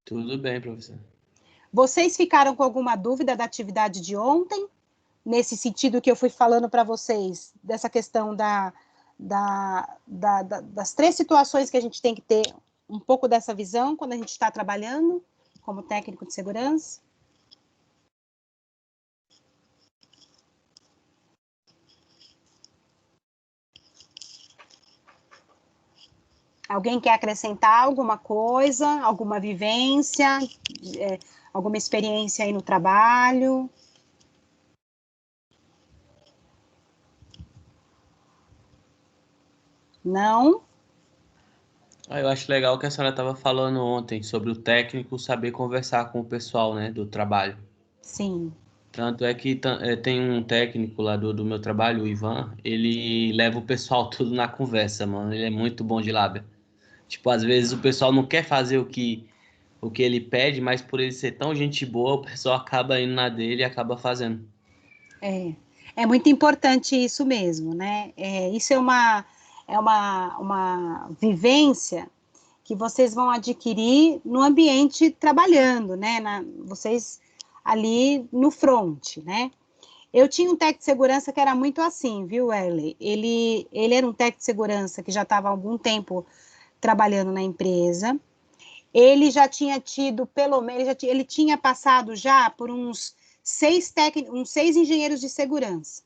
Tudo bem, professor. Vocês ficaram com alguma dúvida da atividade de ontem? Nesse sentido que eu fui falando para vocês, dessa questão das três situações que a gente tem que ter um pouco dessa visão quando a gente está trabalhando como técnico de segurança? Alguém quer acrescentar alguma coisa, alguma vivência, alguma experiência aí no trabalho? Não? Eu acho legal o que a senhora estava falando ontem sobre o técnico saber conversar com o pessoal, né, do trabalho. Sim. Tanto é que tem um técnico lá do meu trabalho, o Ivan, ele leva o pessoal tudo na conversa, mano. Ele é muito bom de lábia. Tipo, às vezes o pessoal não quer fazer o que ele pede, mas por ele ser tão gente boa, o pessoal acaba indo na dele e acaba fazendo. É muito importante isso mesmo, né? Isso é uma vivência que vocês vão adquirir no ambiente trabalhando, né? Vocês ali no front, né? Eu tinha um técnico de segurança que era muito assim, viu, Ellie? Ele era um técnico de segurança que já estava há algum tempo trabalhando na empresa. Ele já tinha tido, pelo menos, ele tinha passado já por uns seis engenheiros de segurança.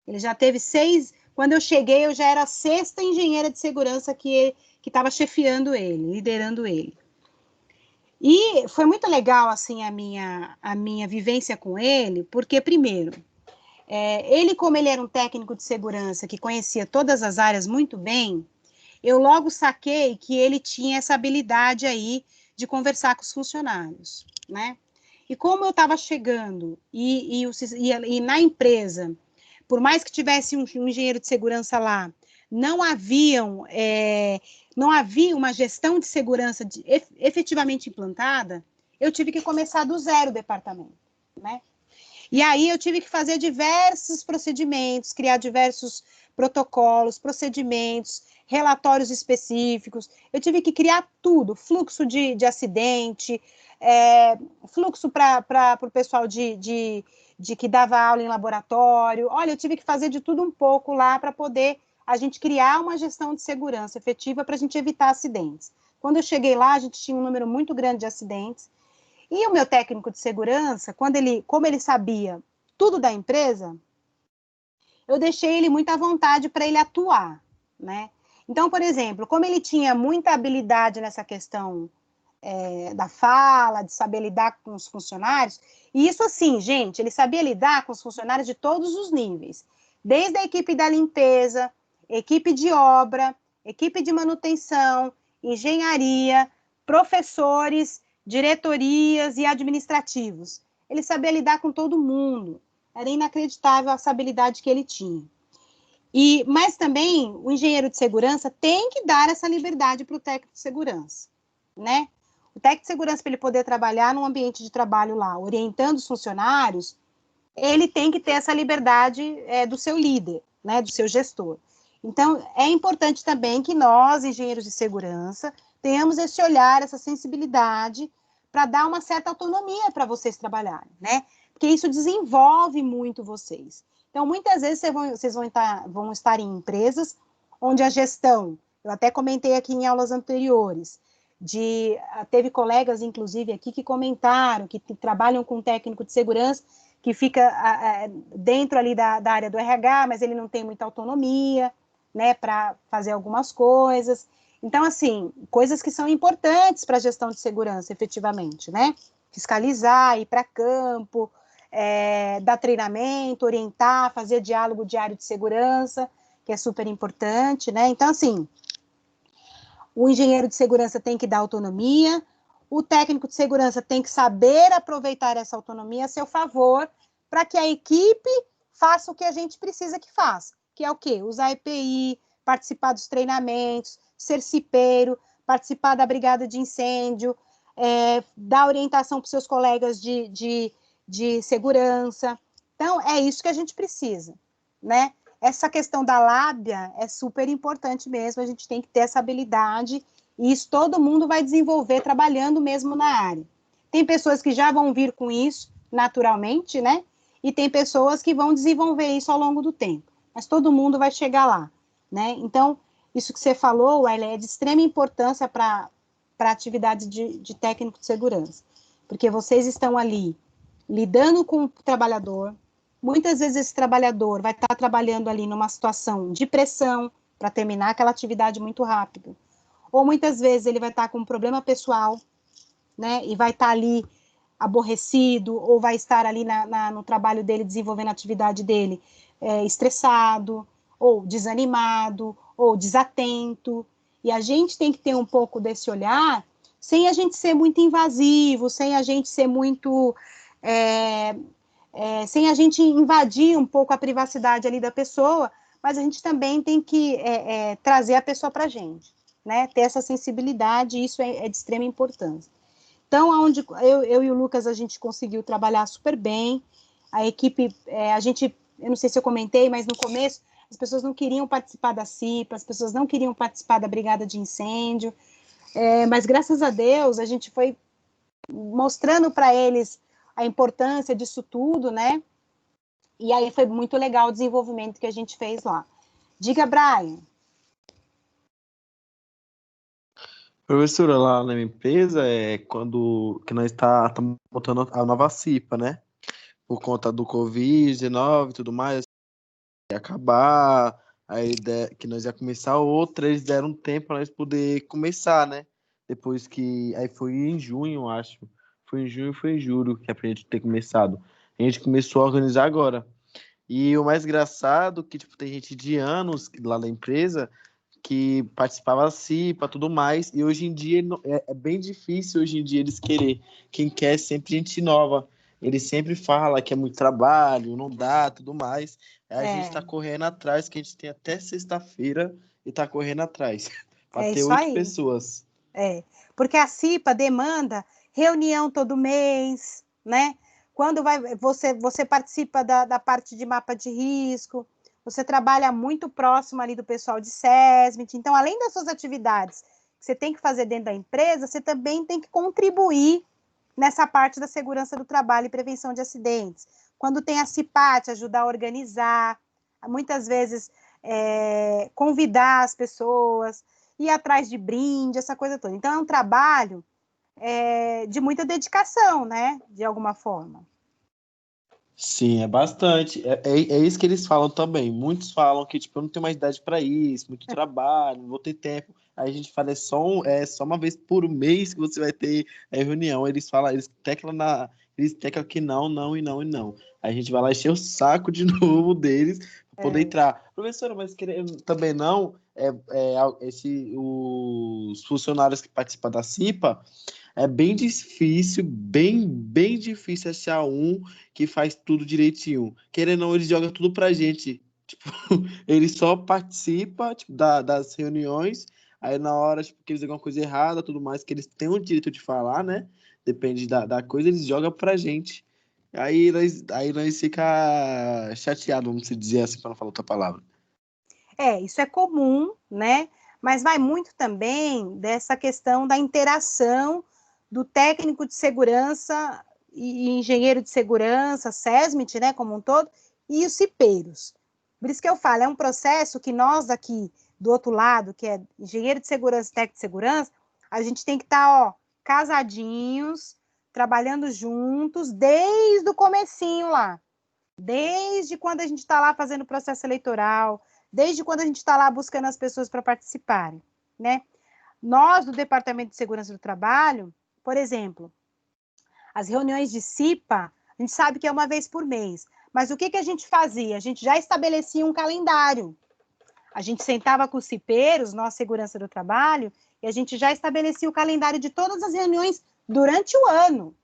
Ele já teve 6. Quando eu cheguei, eu já era a 6ª engenheira de segurança que estava chefiando ele, liderando ele. E foi muito legal, assim, a minha vivência com ele, porque, primeiro, ele, como ele era um técnico de segurança que conhecia todas as áreas muito bem, eu logo saquei que ele tinha essa habilidade aí de conversar com os funcionários, né? E como eu estava chegando e na empresa, por mais que tivesse um engenheiro de segurança lá, não não havia uma gestão de segurança efetivamente implantada, eu tive que começar do zero o departamento, né? E aí eu tive que fazer diversos procedimentos, criar diversos protocolos, procedimentos, relatórios específicos. Eu tive que criar tudo, fluxo de acidente, fluxo para o pessoal de que dava aula em laboratório. Olha, eu tive que fazer de tudo um pouco lá para poder a gente criar uma gestão de segurança efetiva para a gente evitar acidentes. Quando eu cheguei lá, a gente tinha um número muito grande de acidentes. E o meu técnico de segurança, como ele sabia tudo da empresa, eu deixei ele muito à vontade para ele atuar, né? Então, por exemplo, como ele tinha muita habilidade nessa questão da fala, de saber lidar com os funcionários, e isso assim, gente, ele sabia lidar com os funcionários de todos os níveis, desde a equipe da limpeza, equipe de obra, equipe de manutenção, engenharia, professores, diretorias e administrativos. Ele sabia lidar com todo mundo. Era inacreditável essa habilidade que ele tinha. Mas também o engenheiro de segurança tem que dar essa liberdade para o técnico de segurança, né? O técnico de segurança, para ele poder trabalhar num ambiente de trabalho lá, orientando os funcionários, ele tem que ter essa liberdade do seu líder, né, do seu gestor. Então, é importante também que nós, engenheiros de segurança, tenhamos esse olhar, essa sensibilidade, para dar uma certa autonomia para vocês trabalharem, né? Porque isso desenvolve muito vocês. Então, muitas vezes vocês vão estar em empresas onde a gestão, eu até comentei aqui em aulas anteriores, teve colegas, inclusive, aqui que comentaram que trabalham com técnico de segurança que fica dentro ali da área do RH, mas ele não tem muita autonomia, né, para fazer algumas coisas. Então, assim, coisas que são importantes para a gestão de segurança, efetivamente, né? Fiscalizar, ir para campo, dar treinamento, orientar, fazer diálogo diário de segurança, que é super importante, né? Então, assim, o engenheiro de segurança tem que dar autonomia, o técnico de segurança tem que saber aproveitar essa autonomia a seu favor, para que a equipe faça o que a gente precisa que faça, que é o quê? Usar EPI, participar dos treinamentos, ser cipeiro, participar da brigada de incêndio, dar orientação para os seus colegas de segurança. Então, é isso que a gente precisa, né? Essa questão da lábia é super importante mesmo, a gente tem que ter essa habilidade E isso todo mundo vai desenvolver trabalhando mesmo na área. Tem pessoas que já vão vir com isso naturalmente, né? E tem pessoas que vão desenvolver isso ao longo do tempo. Mas todo mundo vai chegar lá, né? Então, isso que você falou, Wiley, é de extrema importância para a atividade de técnico de segurança. Porque vocês estão ali lidando com o trabalhador. Muitas vezes esse trabalhador vai estar trabalhando ali numa situação de pressão para terminar aquela atividade muito rápido. Ou muitas vezes ele vai estar com um problema pessoal, né? E vai estar ali aborrecido, ou vai estar ali no trabalho dele, desenvolvendo a atividade dele, estressado, ou desanimado, ou desatento. E a gente tem que ter um pouco desse olhar, sem a gente ser muito invasivo, sem a gente ser muito... sem a gente invadir um pouco a privacidade ali da pessoa, mas a gente também tem que trazer a pessoa para a gente, né? Ter essa sensibilidade, isso é de extrema importância. Então, onde eu e o Lucas, a gente conseguiu trabalhar super bem, a equipe, eu não sei se eu comentei, mas no começo, as pessoas não queriam participar da CIPA, as pessoas não queriam participar da brigada de incêndio, mas graças a Deus, a gente foi mostrando para eles a importância disso tudo, né? E aí foi muito legal o desenvolvimento que a gente fez lá. Diga, Brian. Professora, lá na minha empresa, quando que nós tá montando a nova CIPA, né? Por conta do Covid-19 e tudo mais, ia acabar, aí que nós ia começar outra, eles deram um tempo para nós poder começar, né? Depois que, aí foi em junho, acho, foi em junho, foi em julho que é pra gente ter começado. A gente começou a organizar agora. E o mais engraçado é que, tipo, tem gente de anos lá na empresa que participava da CIPA, tudo mais, e hoje em dia é bem difícil hoje em dia eles querer. Quem quer é sempre gente nova. Ele sempre fala que é muito trabalho, não dá, tudo mais. Aí a gente está correndo atrás, que a gente tem até sexta-feira e está correndo atrás. Para ter Isso 8 aí. pessoas. Porque a CIPA demanda reunião todo mês, né? Quando você participa da parte de mapa de risco, você trabalha muito próximo ali do pessoal de SESMIT. Então, além das suas atividades que você tem que fazer dentro da empresa, você também tem que contribuir nessa parte da segurança do trabalho e prevenção de acidentes. Quando tem a CIPAT, ajudar a organizar, muitas vezes convidar as pessoas, ir atrás de brinde, essa coisa toda. Então, é um trabalho de muita dedicação, né? De alguma forma. Sim, é bastante. É isso que eles falam também. Muitos falam que, tipo, eu não tenho mais idade para isso, muito trabalho, não vou ter tempo. Aí a gente fala, é só uma vez por mês que você vai ter reunião. Eles falam, eles teclam que não, não e não e não. Aí a gente vai lá encher o saco de novo deles para poder entrar. Professora, mas querendo também não, os funcionários que participam da CIPA, é bem difícil, bem difícil achar um que faz tudo direitinho. Querendo ou não, ele joga tudo pra gente. Tipo, ele só participa, tipo, das reuniões, aí na hora, tipo, que eles dizem alguma coisa errada, tudo mais, que eles têm o direito de falar, né? Depende da coisa, eles jogam pra gente. Aí nós fica chateado, vamos dizer assim, para não falar outra palavra. Isso é comum, né? Mas vai muito também dessa questão da interação do técnico de segurança e engenheiro de segurança, SESMIT, né, como um todo, e os cipeiros. Por isso que eu falo, é um processo que nós aqui, do outro lado, que é engenheiro de segurança e técnico de segurança, a gente tem que estar, casadinhos, trabalhando juntos, desde o comecinho lá. Desde quando a gente está lá fazendo o processo eleitoral, desde quando a gente está lá buscando as pessoas para participarem, né? Nós, do Departamento de Segurança do Trabalho, por exemplo, as reuniões de CIPA, a gente sabe que é uma vez por mês, mas o que a gente fazia? A gente já estabelecia um calendário. A gente sentava com os cipeiros, nós, Segurança do Trabalho, e a gente já estabelecia o calendário de todas as reuniões durante o ano,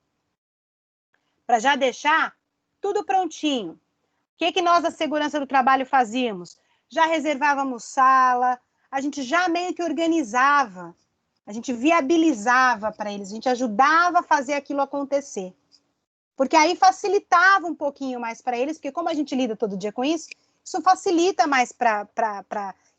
para já deixar tudo prontinho. O que nós, da Segurança do Trabalho, fazíamos? Já reservávamos sala, a gente já meio que organizava, a gente viabilizava para eles, a gente ajudava a fazer aquilo acontecer. Porque aí facilitava um pouquinho mais para eles, porque como a gente lida todo dia com isso, isso facilita mais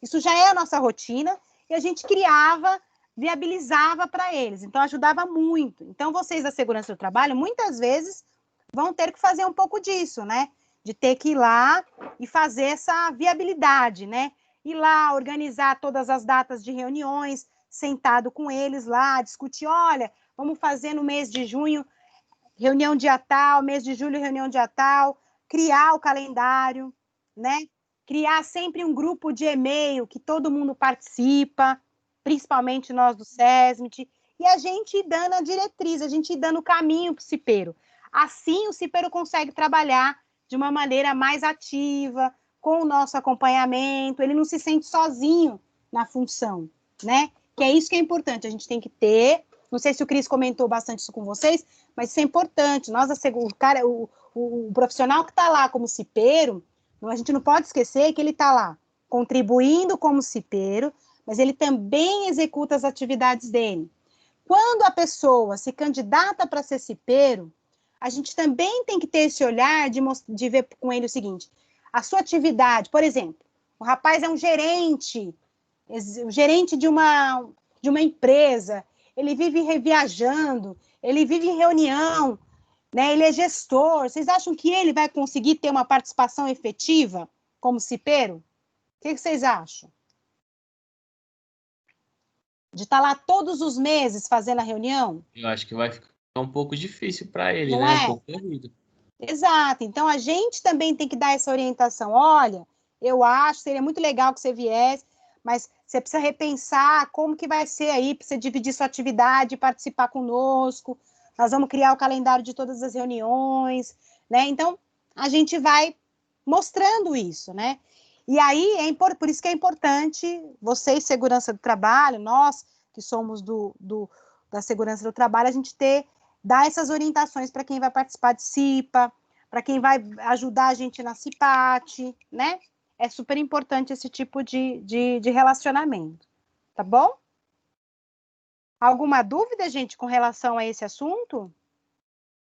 isso já é a nossa rotina, e a gente criava viabilizava para eles, então ajudava muito. Então, vocês da segurança do trabalho, muitas vezes, vão ter que fazer um pouco disso, né? De ter que ir lá e fazer essa viabilidade, né? Ir lá, organizar todas as datas de reuniões, sentado com eles lá, discutir, olha, vamos fazer no mês de junho reunião dia tal, mês de julho reunião dia tal, criar o calendário, né? Criar sempre um grupo de e-mail que todo mundo participa, principalmente nós do SESMIT, e a gente ir dando a diretriz, a gente ir dando o caminho para o cipeiro. Assim, o cipeiro consegue trabalhar de uma maneira mais ativa, com o nosso acompanhamento, ele não se sente sozinho na função, né? Que é isso que é importante, a gente tem que ter, não sei se o Cris comentou bastante isso com vocês, mas isso é importante, nós, o profissional que está lá como cipeiro, a gente não pode esquecer que ele está lá contribuindo como cipeiro, mas ele também executa as atividades dele. Quando a pessoa se candidata para ser cipeiro, a gente também tem que ter esse olhar de ver com ele o seguinte, a sua atividade, por exemplo, o rapaz é um gerente de uma empresa, ele vive viajando, ele vive em reunião, né? Ele é gestor. Vocês acham que ele vai conseguir ter uma participação efetiva como cipeiro? O que vocês acham? De estar lá todos os meses fazendo a reunião? Eu acho que vai ficar um pouco difícil para ele, Não né? é? Um pouco corrido. Exato. Então, a gente também tem que dar essa orientação. Olha, eu acho, seria muito legal que você viesse, mas você precisa repensar como que vai ser aí, para você dividir sua atividade, participar conosco. Nós vamos criar o calendário de todas as reuniões, né? Então, a gente vai mostrando isso, né? E aí, por isso que é importante, vocês, segurança do trabalho, nós que somos da segurança do trabalho, a gente dar essas orientações para quem vai participar de CIPA, para quem vai ajudar a gente na CIPAT, né? É super importante esse tipo de relacionamento, tá bom? Alguma dúvida, gente, com relação a esse assunto?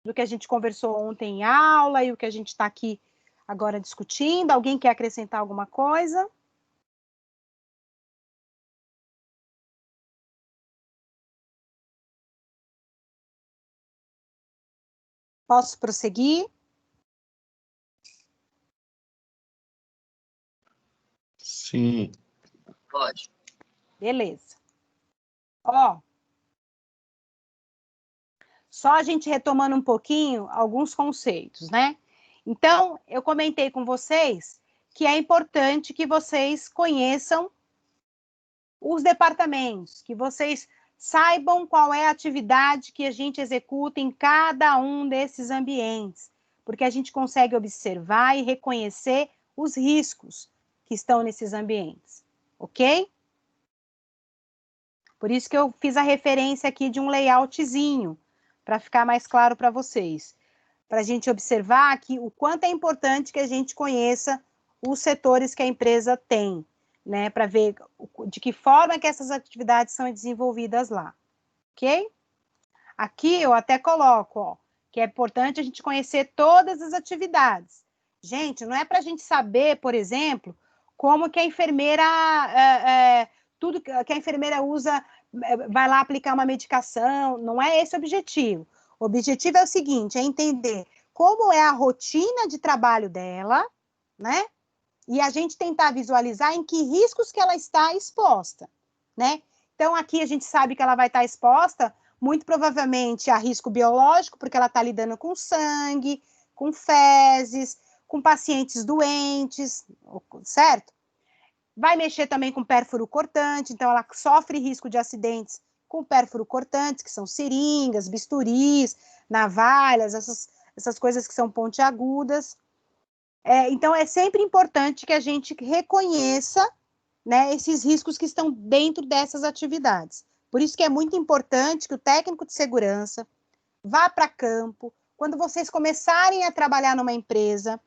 Do que a gente conversou ontem em aula e o que a gente está aqui agora discutindo? Alguém quer acrescentar alguma coisa? Posso prosseguir? Sim. Pode. Beleza. Ó, só a gente retomando um pouquinho alguns conceitos, né? Então, eu comentei com vocês que é importante que vocês conheçam os departamentos, que vocês saibam qual é a atividade que a gente executa em cada um desses ambientes, porque a gente consegue observar e reconhecer os riscos que estão nesses ambientes, ok? Por isso que eu fiz a referência aqui de um layoutzinho, para ficar mais claro para vocês, para a gente observar que o quanto é importante que a gente conheça os setores que a empresa tem, né, para ver de que forma que essas atividades são desenvolvidas lá, ok? Aqui eu até coloco, ó, que é importante a gente conhecer todas as atividades. Gente, não é para a gente saber, por exemplo, como que a enfermeira, tudo que a enfermeira usa, vai lá aplicar uma medicação, não é esse o objetivo. O objetivo é o seguinte, é entender como é a rotina de trabalho dela, né? E a gente tentar visualizar em que riscos que ela está exposta, né? Então, aqui a gente sabe que ela vai estar exposta, muito provavelmente, a risco biológico, porque ela está lidando com sangue, com fezes, com pacientes doentes, certo? Vai mexer também com pérfuro cortante, então ela sofre risco de acidentes com pérfuro cortantes, que são seringas, bisturis, navalhas, essas coisas que são pontiagudas. Então, é sempre importante que a gente reconheça, né, esses riscos que estão dentro dessas atividades. Por isso que é muito importante que o técnico de segurança vá para campo. Quando vocês começarem a trabalhar numa empresa,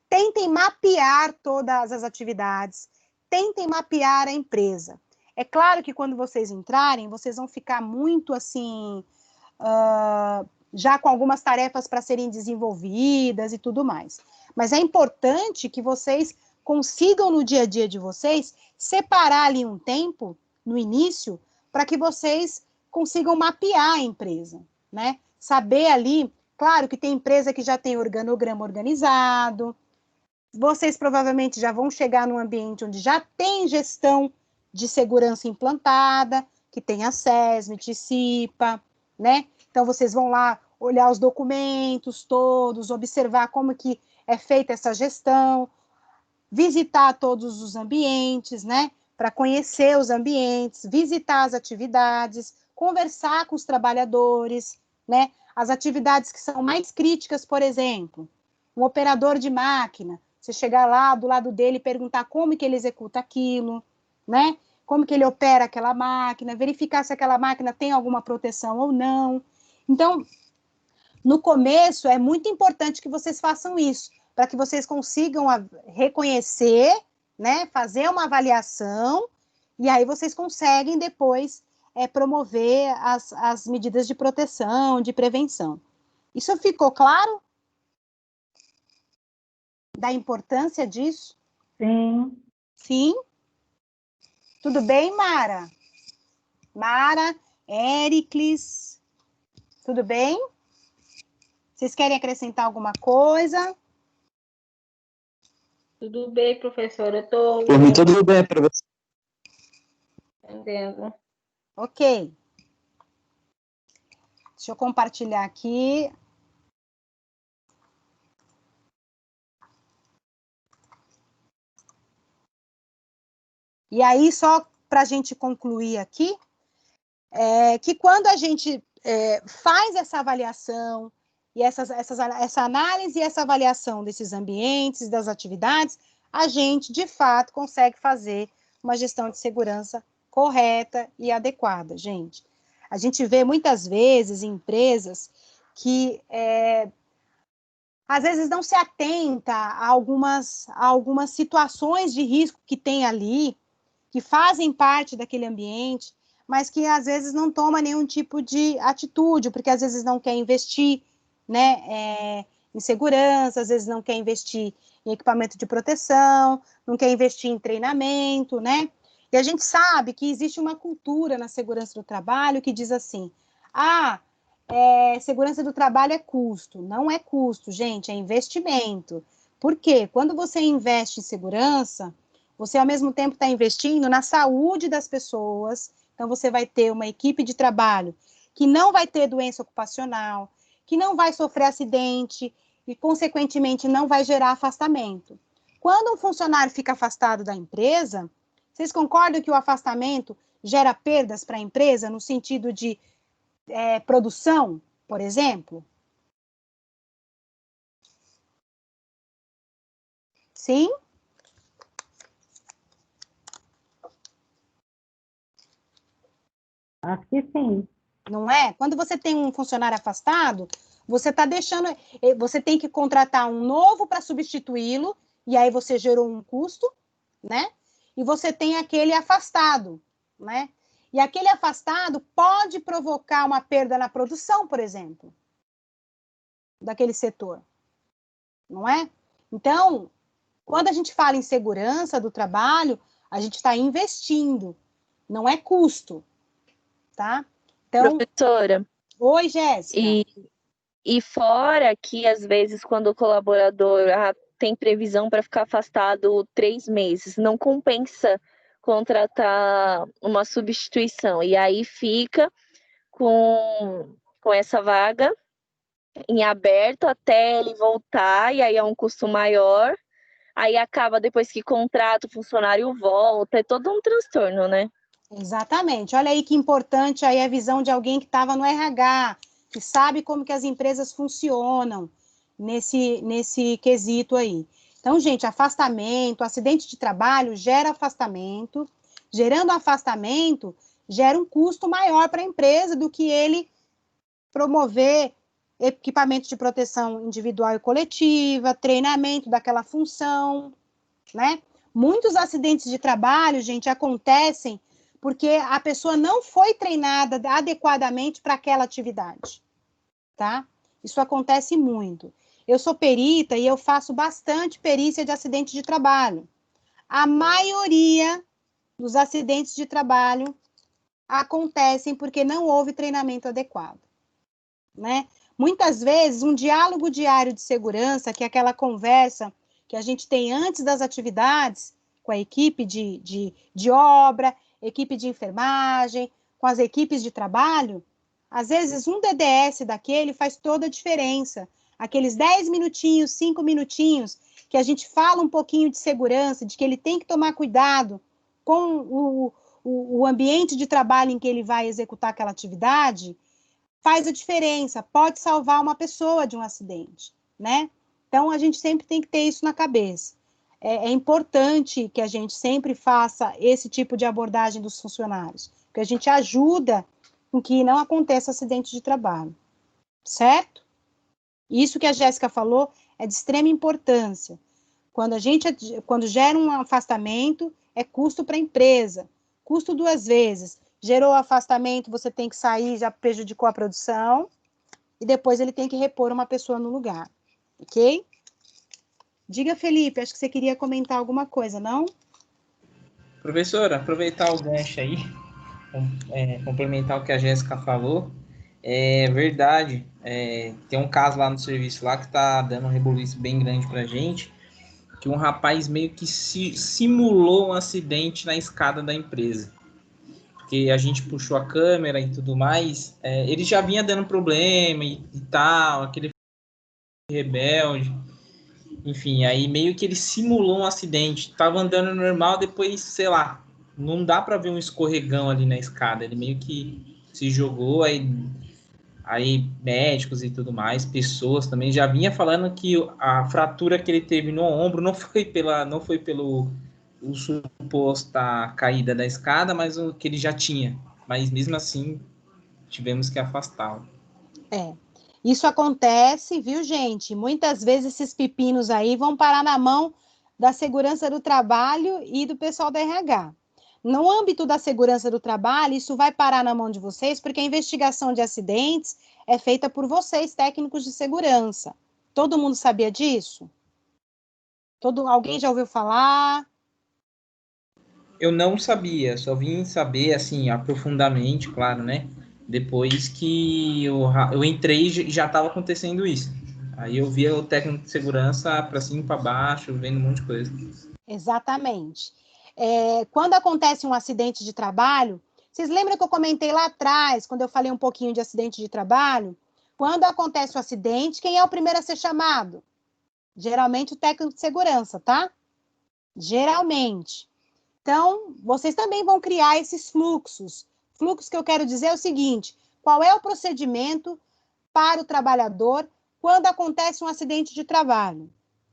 tentem mapear todas as atividades, tentem mapear a empresa. É claro que quando vocês entrarem, vocês vão ficar muito assim, já com algumas tarefas para serem desenvolvidas e tudo mais. Mas é importante que vocês consigam, no dia a dia de vocês, separar ali um tempo, no início, para que vocês consigam mapear a empresa, né? Saber ali, claro que tem empresa que já tem organograma organizado, vocês provavelmente já vão chegar num ambiente onde já tem gestão de segurança implantada, que tem a SESMIT, CIPA, né? Então, vocês vão lá olhar os documentos todos, observar como que é feita essa gestão, visitar todos os ambientes, né? Para conhecer os ambientes, visitar as atividades, conversar com os trabalhadores, né? As atividades que são mais críticas, por exemplo, um operador de máquina, você chegar lá do lado dele e perguntar como que ele executa aquilo, né? Como que ele opera aquela máquina, verificar se aquela máquina tem alguma proteção ou não. Então, no começo, é muito importante que vocês façam isso, para que vocês consigam reconhecer, né, fazer uma avaliação, e aí vocês conseguem depois promover as medidas de proteção, de prevenção. Isso ficou claro? Da importância disso? Sim. Sim? Tudo bem, Mara? Mara, Éricles, tudo bem? Vocês querem acrescentar alguma coisa? Tudo bem, professora. Eu tô Por mim, tudo bem, professor. entendendo. Ok. Deixa eu compartilhar aqui. E aí, só para a gente concluir aqui, que quando a gente faz essa avaliação, e essa análise e essa avaliação desses ambientes, das atividades, a gente, de fato, consegue fazer uma gestão de segurança correta e adequada, gente. A gente vê muitas vezes em empresas que às vezes não se atenta a algumas situações de risco que tem ali, que fazem parte daquele ambiente, mas que às vezes não toma nenhum tipo de atitude, porque às vezes não quer investir, né, em segurança, às vezes não quer investir em equipamento de proteção, não quer investir em treinamento, né? E a gente sabe que existe uma cultura na segurança do trabalho que diz assim, segurança do trabalho é custo. Não é custo, gente, é investimento. Por quê? Quando você investe em segurança, você ao mesmo tempo está investindo na saúde das pessoas, então você vai ter uma equipe de trabalho que não vai ter doença ocupacional, que não vai sofrer acidente e, consequentemente, não vai gerar afastamento. Quando um funcionário fica afastado da empresa, vocês concordam que o afastamento gera perdas para a empresa no sentido de produção, por exemplo? Sim? Acho que sim. Não é? Quando você tem um funcionário afastado, você está deixando, você tem que contratar um novo para substituí-lo, e aí você gerou um custo, né? E você tem aquele afastado, né? E aquele afastado pode provocar uma perda na produção, por exemplo, daquele setor, não é? Então, quando a gente fala em segurança do trabalho, a gente está investindo, não é custo, tá? Então, Professora, oi, Jéssica. e fora que, às vezes, quando o colaborador tem previsão para ficar afastado 3 meses, não compensa contratar uma substituição. E aí fica com essa vaga em aberto até ele voltar, e aí é um custo maior. Aí acaba, depois que contrata, o funcionário volta, é todo um transtorno, né? Exatamente. Olha aí que importante aí a visão de alguém que estava no RH, que sabe como que as empresas funcionam nesse quesito aí. Então, gente, afastamento, acidente de trabalho gera afastamento, gerando afastamento, gera um custo maior para a empresa do que ele promover equipamento de proteção individual e coletiva, treinamento daquela função, né? Muitos acidentes de trabalho, gente, acontecem porque a pessoa não foi treinada adequadamente para aquela atividade, tá? Isso acontece muito. Eu sou perita e eu faço bastante perícia de acidente de trabalho. A maioria dos acidentes de trabalho acontecem porque não houve treinamento adequado, né? Muitas vezes, um diálogo diário de segurança, que é aquela conversa que a gente tem antes das atividades, com a equipe de obra, equipe de enfermagem, com as equipes de trabalho, às vezes um DDS daquele faz toda a diferença. Aqueles 10 minutinhos, 5 minutinhos, que a gente fala um pouquinho de segurança, de que ele tem que tomar cuidado com o ambiente de trabalho em que ele vai executar aquela atividade, faz a diferença, pode salvar uma pessoa de um acidente, né? Então, a gente sempre tem que ter isso na cabeça. É importante que a gente sempre faça esse tipo de abordagem dos funcionários, porque a gente ajuda com que não aconteça acidente de trabalho, certo? Isso que a Jéssica falou é de extrema importância. Quando gera um afastamento, é custo para a empresa, custo 2 vezes. Gerou afastamento, você tem que sair, já prejudicou a produção, e depois ele tem que repor uma pessoa no lugar, ok? Diga, Felipe, acho que você queria comentar alguma coisa, não? Professora, aproveitar o gancho aí, complementar o que a Jéssica falou. É verdade, tem um caso lá no serviço lá que tá dando um rebuliço bem grande pra gente, que um rapaz meio que simulou um acidente na escada da empresa. Porque a gente puxou a câmera e tudo mais, ele já vinha dando problema e tal, aquele rebelde, enfim, aí meio que ele simulou um acidente, tava andando normal, depois, sei lá, não dá para ver um escorregão ali na escada, ele meio que se jogou, aí médicos e tudo mais, pessoas também já vinha falando que a fratura que ele teve no ombro não foi pelo suposta caída da escada, mas o que ele já tinha. Mas mesmo assim, tivemos que afastá-lo. Isso acontece, viu, gente? Muitas vezes esses pepinos aí vão parar na mão da segurança do trabalho e do pessoal da RH. No âmbito da segurança do trabalho, isso vai parar na mão de vocês, porque a investigação de acidentes é feita por vocês, técnicos de segurança. Todo mundo sabia disso? Alguém já ouviu falar? Eu não sabia, só vim saber, assim, aprofundadamente, claro, né? Depois que eu entrei e já estava acontecendo isso. Aí eu via o técnico de segurança para cima e para baixo, vendo um monte de coisa. Exatamente. Quando acontece um acidente de trabalho, vocês lembram que eu comentei lá atrás, quando eu falei um pouquinho de acidente de trabalho? Quando acontece o acidente, quem é o primeiro a ser chamado? Geralmente o técnico de segurança, tá? Geralmente. Então, vocês também vão criar esses fluxos. Fluxo que eu quero dizer é o seguinte: qual é o procedimento para o trabalhador quando acontece um acidente de trabalho?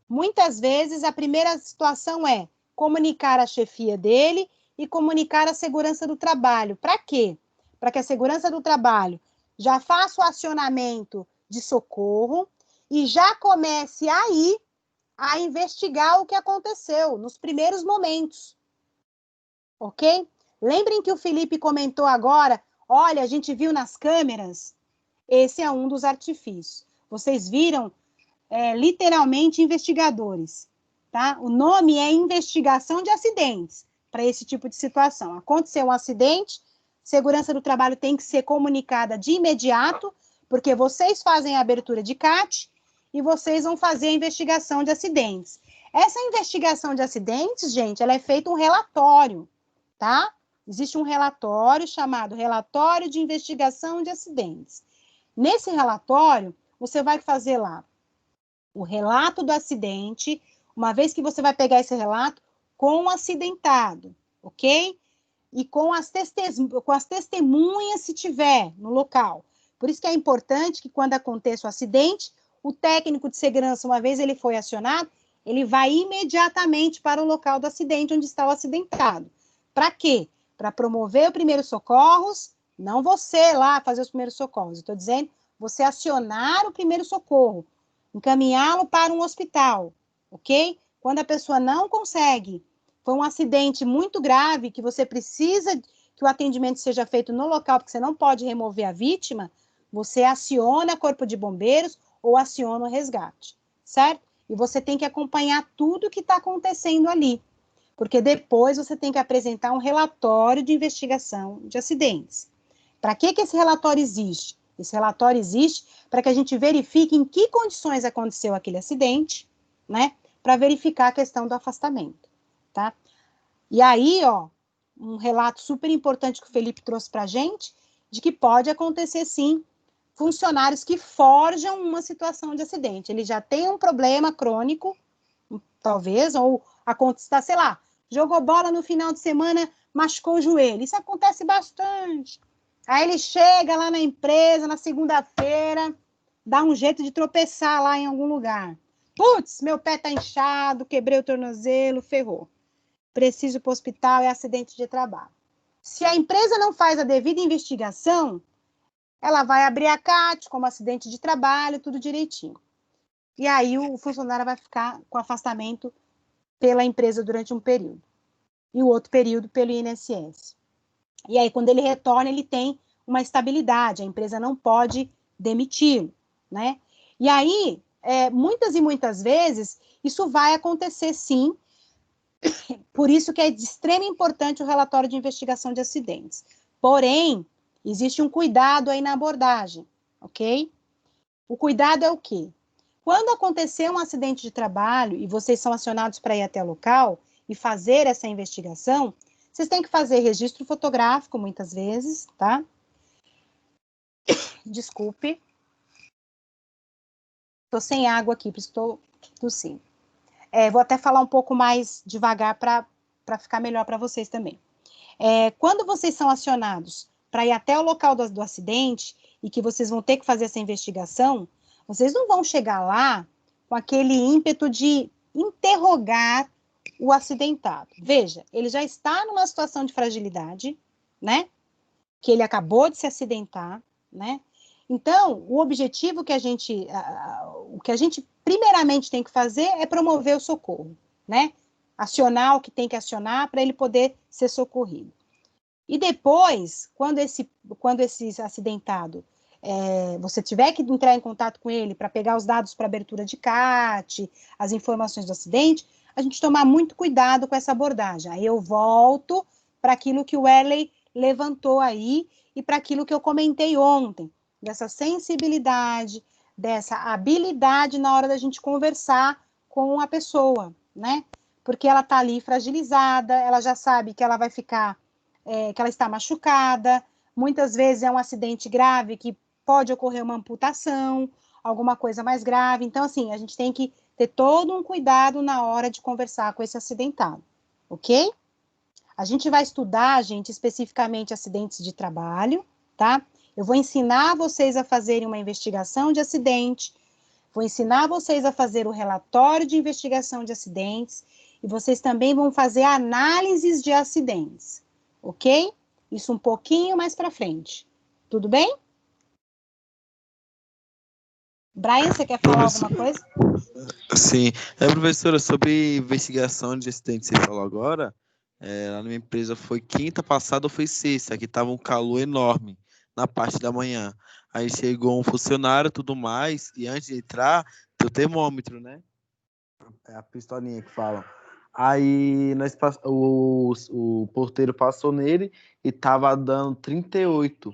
Muitas vezes, a primeira situação é comunicar a chefia dele e comunicar a segurança do trabalho. Para quê? Para que a segurança do trabalho já faça o acionamento de socorro e já comece aí a investigar o que aconteceu nos primeiros momentos. Ok? Lembrem que o Felipe comentou agora, olha, a gente viu nas câmeras, esse é um dos artifícios. Vocês viram, literalmente, investigadores, tá? O nome é investigação de acidentes, para esse tipo de situação. Aconteceu um acidente, segurança do trabalho tem que ser comunicada de imediato, porque vocês fazem a abertura de CAT e vocês vão fazer a investigação de acidentes. Essa investigação de acidentes, gente, ela é feita um relatório, tá? Existe um relatório chamado Relatório de Investigação de Acidentes. Nesse relatório, você vai fazer lá o relato do acidente, uma vez que você vai pegar esse relato com o acidentado, ok? E com as testemunhas, se tiver, no local. Por isso que é importante que, quando aconteça o acidente, o técnico de segurança, uma vez ele foi acionado, ele vai imediatamente para o local do acidente, onde está o acidentado. Para quê? Para promover o primeiros socorros, não você lá fazer os primeiros socorros, eu estou dizendo você acionar o primeiro socorro, encaminhá-lo para um hospital, ok? Quando a pessoa não consegue, foi um acidente muito grave, que você precisa que o atendimento seja feito no local, porque você não pode remover a vítima, você aciona corpo de bombeiros ou aciona o resgate, certo? E você tem que acompanhar tudo que está acontecendo ali. Porque depois você tem que apresentar um relatório de investigação de acidentes. Para que esse relatório existe? Esse relatório existe para que a gente verifique em que condições aconteceu aquele acidente, né? Para verificar a questão do afastamento, tá? E aí, ó, um relato super importante que o Felipe trouxe para a gente, de que pode acontecer, sim, funcionários que forjam uma situação de acidente. Ele já tem um problema crônico, talvez, ou acontece, sei lá, jogou bola no final de semana, machucou o joelho. Isso acontece bastante. Aí ele chega lá na empresa, na segunda-feira, dá um jeito de tropeçar lá em algum lugar. Putz, meu pé tá inchado, quebrei o tornozelo, ferrou. Preciso ir para o hospital, é acidente de trabalho. Se a empresa não faz a devida investigação, ela vai abrir a CAT como acidente de trabalho, tudo direitinho. E aí o funcionário vai ficar com afastamento pela empresa durante um período. E o outro período pelo INSS. E aí, quando ele retorna, ele tem uma estabilidade, a empresa não pode demiti-lo, né? E aí, muitas e muitas vezes, isso vai acontecer sim, por isso que é de extrema importância o relatório de investigação de acidentes. Porém, existe um cuidado aí na abordagem, ok? O cuidado é o quê? Quando acontecer um acidente de trabalho e vocês são acionados para ir até o local e fazer essa investigação, vocês têm que fazer registro fotográfico, muitas vezes, tá? Desculpe. Estou sem água aqui, por isso estou tossindo. Vou até falar um pouco mais devagar para ficar melhor para vocês também. Quando vocês são acionados para ir até o local do acidente e que vocês vão ter que fazer essa investigação, vocês não vão chegar lá com aquele ímpeto de interrogar o acidentado. Veja, ele já está numa situação de fragilidade, né? Que ele acabou de se acidentar, né? Então, o objetivo que o que a gente primeiramente tem que fazer é promover o socorro, né? Acionar o que tem que acionar para ele poder ser socorrido. E depois, quando esse acidentado, você tiver que entrar em contato com ele para pegar os dados para abertura de CAT, as informações do acidente, a gente tomar muito cuidado com essa abordagem. Aí eu volto para aquilo que o Werley levantou aí e para aquilo que eu comentei ontem, dessa sensibilidade, dessa habilidade na hora da gente conversar com a pessoa, né? Porque ela está ali fragilizada, ela já sabe que ela vai ficar, que ela está machucada, muitas vezes é um acidente grave que pode ocorrer uma amputação, alguma coisa mais grave. Então, assim, a gente tem que ter todo um cuidado na hora de conversar com esse acidentado, ok? A gente vai estudar, gente, especificamente acidentes de trabalho, tá? Eu vou ensinar vocês a fazerem uma investigação de acidente, vou ensinar vocês a fazer o relatório de investigação de acidentes e vocês também vão fazer análises de acidentes, ok? Isso um pouquinho mais para frente. Tudo bem? Brian, você quer falar alguma coisa? Sim. Professora, sobre investigação de acidente, você falou agora, lá na minha empresa foi quinta passada ou foi sexta, que estava um calor enorme na parte da manhã. Aí chegou um funcionário e tudo mais, e antes de entrar, tem o termômetro, né? É a pistolinha que fala. Aí o porteiro passou nele e tava dando 38.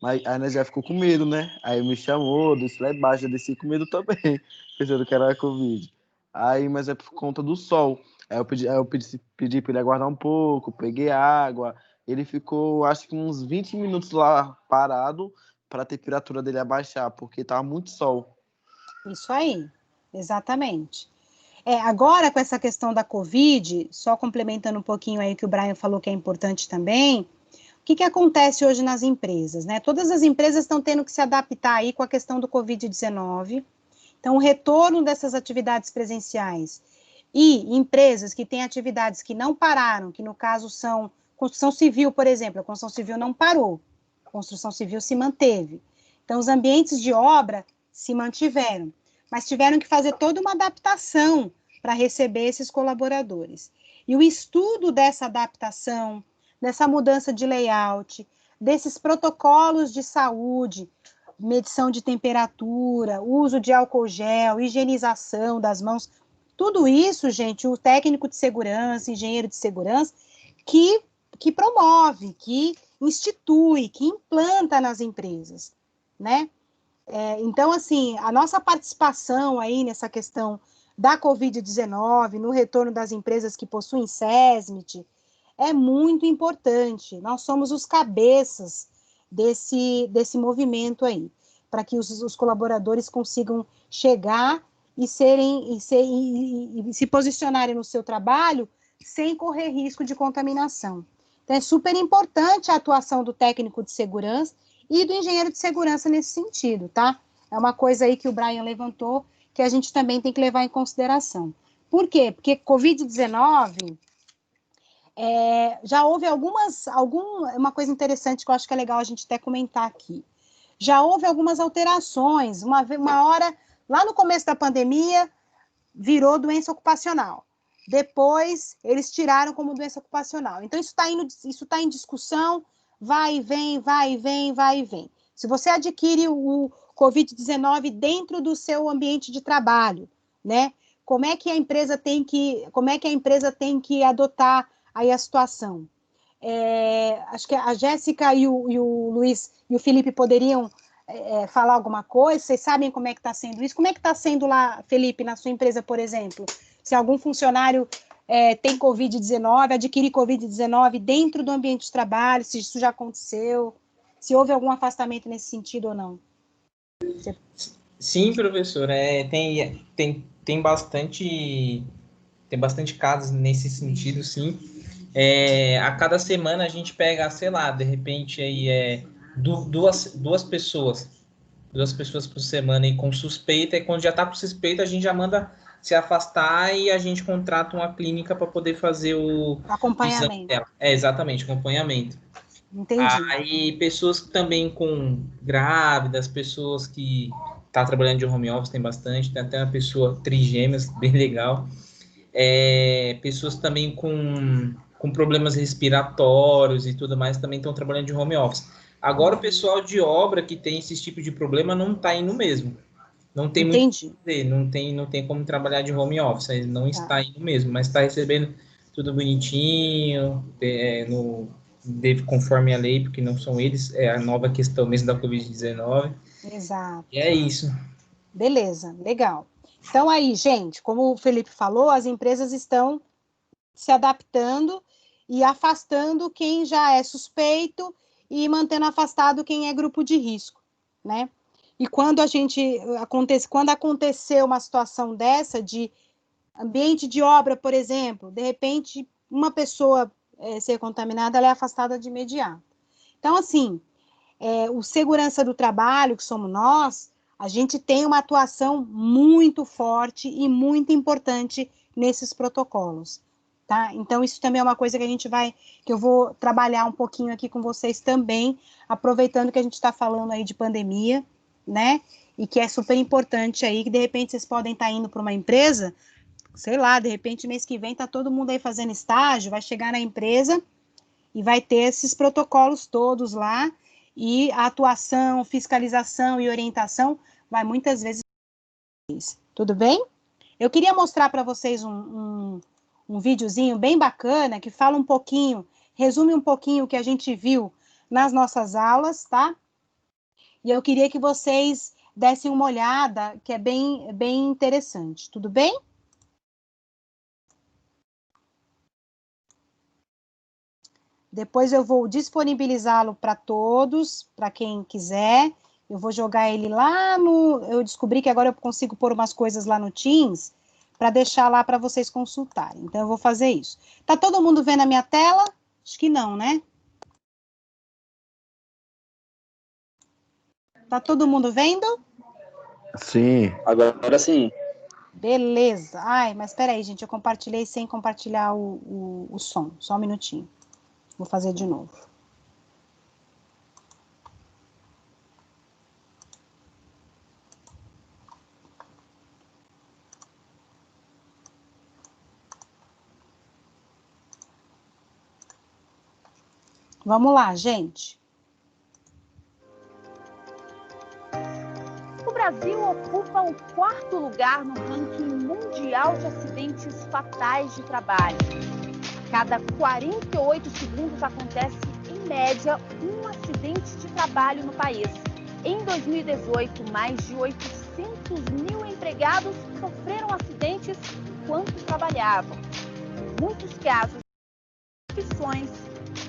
Mas aí nós já ficou com medo, né? Aí me chamou, disse lá embaixo, eu desci com medo também, pensando que era Covid. Aí, mas é por conta do sol. Aí eu pedi para ele aguardar um pouco, peguei água. Ele ficou, acho que uns 20 minutos lá parado para a temperatura dele abaixar, porque tava muito sol. Isso aí, exatamente. Agora, com essa questão da Covid, só complementando um pouquinho aí que o Brian falou que é importante também, o que acontece hoje nas empresas, né? Todas as empresas estão tendo que se adaptar aí com a questão do Covid-19. Então, o retorno dessas atividades presenciais e empresas que têm atividades que não pararam, que no caso são construção civil, por exemplo, a construção civil não parou, a construção civil se manteve. Então, os ambientes de obra se mantiveram, mas tiveram que fazer toda uma adaptação para receber esses colaboradores. E o estudo dessa adaptação, dessa mudança de layout, desses protocolos de saúde, medição de temperatura, uso de álcool gel, higienização das mãos, Tudo isso, gente, o técnico de segurança, engenheiro de segurança, que promove, que institui, que implanta nas empresas, né? Então, assim, a nossa participação aí nessa questão da Covid-19, no retorno das empresas que possuem SESMIT, é muito importante. Nós somos os cabeças desse movimento aí, para que os colaboradores consigam chegar e se posicionarem no seu trabalho sem correr risco de contaminação. Então, é super importante a atuação do técnico de segurança e do engenheiro de segurança nesse sentido, tá? É uma coisa aí que o Brian levantou, que a gente também tem que levar em consideração. Por quê? Porque Covid-19, já houve uma coisa interessante que eu acho que é legal a gente até comentar aqui. Já houve algumas alterações, uma hora, lá no começo da pandemia, virou doença ocupacional. Depois, eles tiraram como doença ocupacional. Então, isso tá em discussão, vai e vem, vai e vem, vai e vem. Se você adquire o Covid-19 dentro do seu ambiente de trabalho, né? Como é que a empresa tem que adotar aí a situação? Acho que a Jéssica e o Luiz e o Felipe poderiam falar alguma coisa. Vocês sabem como é que está sendo isso? Como é que está sendo lá, Felipe, na sua empresa, por exemplo? Se algum funcionário tem Covid-19, adquirir Covid-19 dentro do ambiente de trabalho, se isso já aconteceu, se houve algum afastamento nesse sentido ou não? Sim, professor, tem bastante casos nesse sentido, sim. A cada semana a gente pega, sei lá, de repente aí duas pessoas por semana aí com suspeita, e quando já está com suspeita a gente já manda se afastar e a gente contrata uma clínica para poder fazer o exame Acompanhamento. dela. Exatamente, acompanhamento. Entendi. Aí pessoas também com grávidas, pessoas que tá trabalhando de home office, tem bastante, tem até uma pessoa trigêmeas, bem legal. Pessoas também com problemas respiratórios e tudo mais também estão trabalhando de home office. Agora o pessoal de obra que tem esse tipo de problema não está indo mesmo. Não tem muito Entendi. o que fazer, não tem como trabalhar de home office, ele não está indo mesmo, mas está recebendo tudo bonitinho, conforme a lei, porque não são eles, é a nova questão mesmo da Covid-19. Exato. E é isso. Beleza, legal. Então aí, gente, como o Felipe falou, as empresas estão se adaptando e afastando quem já é suspeito e mantendo afastado quem é grupo de risco, né? E quando aconteceu uma situação dessa de ambiente de obra, por exemplo, de repente uma pessoa ser contaminada, ela é afastada de imediato. Então, assim, o segurança do trabalho, que somos nós, a gente tem uma atuação muito forte e muito importante nesses protocolos, tá? Então, isso também é uma coisa que eu vou trabalhar um pouquinho aqui com vocês também, aproveitando que a gente está falando aí de pandemia, né? E que é super importante aí, que de repente vocês podem estar indo para uma empresa, sei lá, de repente mês que vem tá todo mundo aí fazendo estágio, vai chegar na empresa e vai ter esses protocolos todos lá, e a atuação, fiscalização e orientação vai muitas vezes. Tudo bem? Eu queria mostrar para vocês um videozinho bem bacana que fala um pouquinho, resume um pouquinho o que a gente viu nas nossas aulas, tá? E eu queria que vocês dessem uma olhada, que é bem interessante. Tudo bem? Depois eu vou disponibilizá-lo para todos, para quem quiser. Eu vou jogar ele lá no... Eu descobri que agora eu consigo pôr umas coisas lá no Teams para deixar lá para vocês consultarem. Então, eu vou fazer isso. Tá todo mundo vendo a minha tela? Acho que não, né? Tá todo mundo vendo? Sim. Agora sim. Beleza. Ai, mas espera aí, gente. Eu compartilhei sem compartilhar o som. Só um minutinho. Vou fazer de novo. Vamos lá, gente. Brasil ocupa o 4º lugar no ranking mundial de acidentes fatais de trabalho. Cada 48 segundos acontece, em média, um acidente de trabalho no país. Em 2018, mais de 800 mil empregados sofreram acidentes enquanto trabalhavam. Em muitos casos, profissões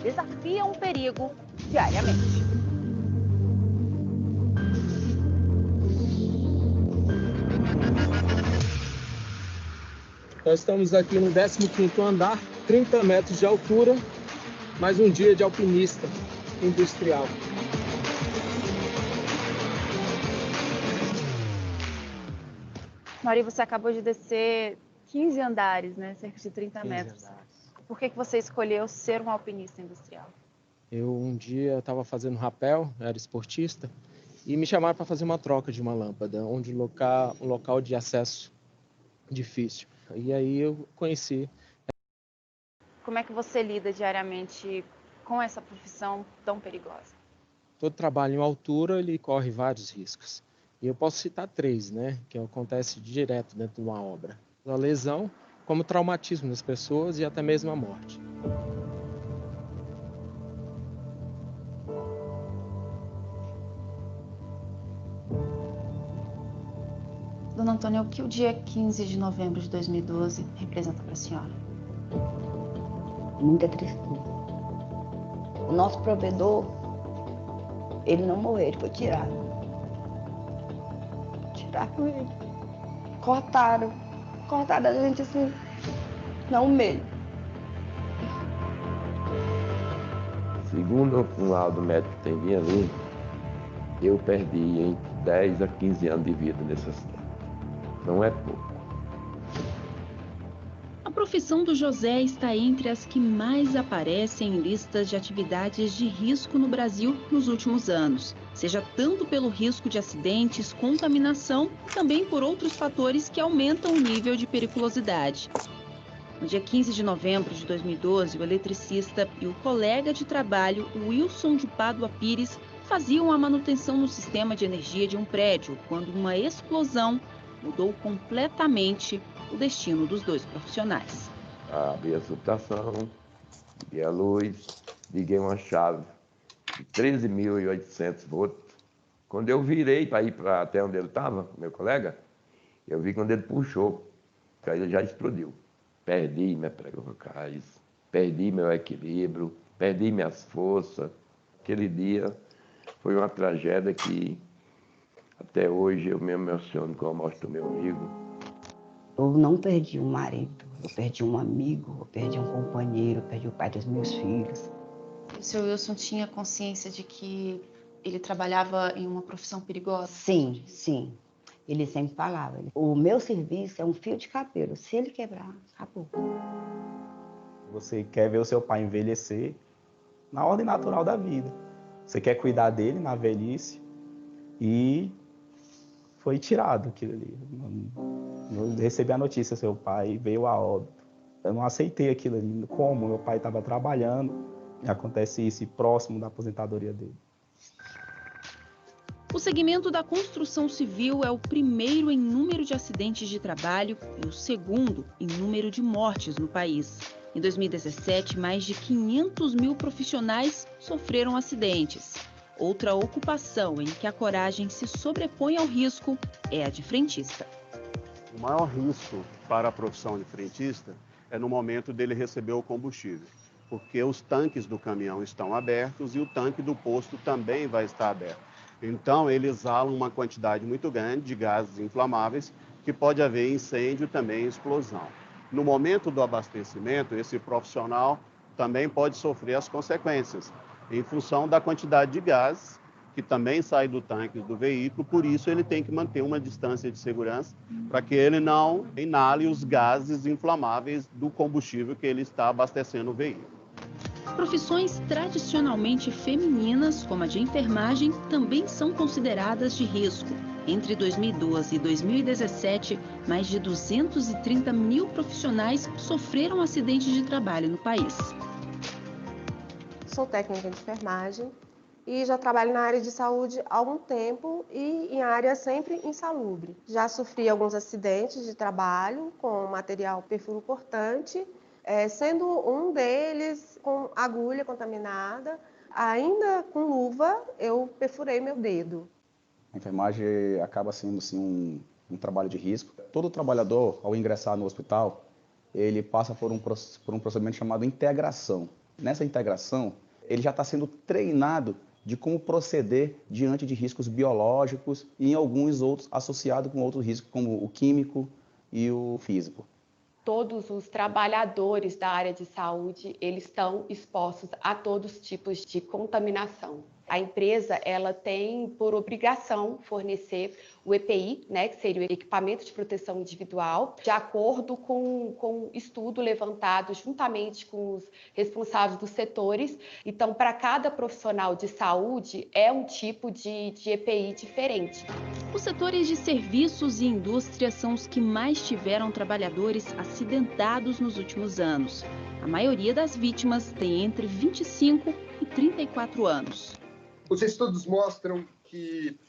desafiam o perigo diariamente. Nós estamos aqui no 15º andar, 30 metros de altura, mais um dia de alpinista industrial. Mauri, você acabou de descer 15 andares, né? Cerca de 30 metros. Andares. Por que você escolheu ser um alpinista industrial? Eu um dia estava fazendo rapel, era esportista, e me chamaram para fazer uma troca de uma lâmpada, onde um local de acesso difícil. E aí eu conheci. Como é que você lida diariamente com essa profissão tão perigosa? Todo trabalho em altura, ele corre vários riscos. E eu posso citar 3, né, que acontece direto dentro de uma obra. A lesão, como traumatismo das pessoas e até mesmo a morte. Dona Antônia, o que o dia 15 de novembro de 2012 representa para a senhora? Muita tristeza. O nosso provedor, ele não morreu, ele foi tirado. Tiraram ele. Cortaram a gente assim, não meio. Segundo um laudo médico que tem minha ali, eu perdi em 10 a 15 anos de vida nesse acidente. Não é pouco. A profissão do José está entre as que mais aparecem em listas de atividades de risco no Brasil nos últimos anos, seja tanto pelo risco de acidentes, contaminação, também por outros fatores que aumentam o nível de periculosidade. No dia 15 de novembro de 2012, o eletricista e o colega de trabalho, Wilson de Pádua Pires, faziam a manutenção no sistema de energia de um prédio, quando uma explosão mudou completamente o destino dos 2 profissionais. Abri a subtração, liguei a luz, liguei uma chave de 13.800 volts. Quando eu virei para ir até onde ele estava, meu colega, eu vi quando ele puxou, que aí ele já explodiu. Perdi minha pregocais, perdi meu equilíbrio, perdi minhas forças. Aquele dia foi uma tragédia que até hoje eu me emociono com a morte do meu amigo. Eu não perdi um marido, eu perdi um amigo, eu perdi um companheiro, eu perdi o pai dos meus filhos. O seu Wilson tinha consciência de que ele trabalhava em uma profissão perigosa? Sim, sim. Ele sempre falava, o meu serviço é um fio de cabelo, se ele quebrar, acabou. Você quer ver o seu pai envelhecer na ordem natural da vida. Você quer cuidar dele na velhice e foi tirado aquilo ali. Eu recebi a notícia, seu pai veio a óbito. Eu não aceitei aquilo ali. Como meu pai estava trabalhando e acontece isso próximo da aposentadoria dele. O segmento da construção civil é o primeiro em número de acidentes de trabalho e o segundo em número de mortes no país. Em 2017, mais de 500 mil profissionais sofreram acidentes. Outra ocupação em que a coragem se sobrepõe ao risco é a de frentista. O maior risco para a profissão de frentista é no momento dele receber o combustível, porque os tanques do caminhão estão abertos e o tanque do posto também vai estar aberto. Então, ele exala uma quantidade muito grande de gases inflamáveis que pode haver incêndio também e explosão. No momento do abastecimento, esse profissional também pode sofrer as consequências, em função da quantidade de gases que também sai do tanque do veículo, por isso ele tem que manter uma distância de segurança para que ele não inale os gases inflamáveis do combustível que ele está abastecendo o veículo. Profissões tradicionalmente femininas, como a de enfermagem, também são consideradas de risco. Entre 2012 e 2017, mais de 230 mil profissionais sofreram acidentes de trabalho no país. Sou técnica de enfermagem e já trabalho na área de saúde há algum tempo e em área sempre insalubre. Já sofri alguns acidentes de trabalho com material perfuro cortante, sendo um deles com agulha contaminada. Ainda com luva, eu perfurei meu dedo. A enfermagem acaba sendo assim, um trabalho de risco. Todo trabalhador, ao ingressar no hospital, ele passa por um procedimento chamado integração. Nessa integração, ele já está sendo treinado de como proceder diante de riscos biológicos e em alguns outros associados com outros riscos, como o químico e o físico. Todos os trabalhadores da área de saúde, eles estão expostos a todos os tipos de contaminação. A empresa, ela tem por obrigação fornecer o EPI, né, que seria o equipamento de proteção individual, de acordo com estudo levantado juntamente com os responsáveis dos setores. Então, para cada profissional de saúde, é um tipo de EPI diferente. Os setores de serviços e indústria são os que mais tiveram trabalhadores acidentados nos últimos anos. A maioria das vítimas tem entre 25 e 34 anos. Os estudos mostram que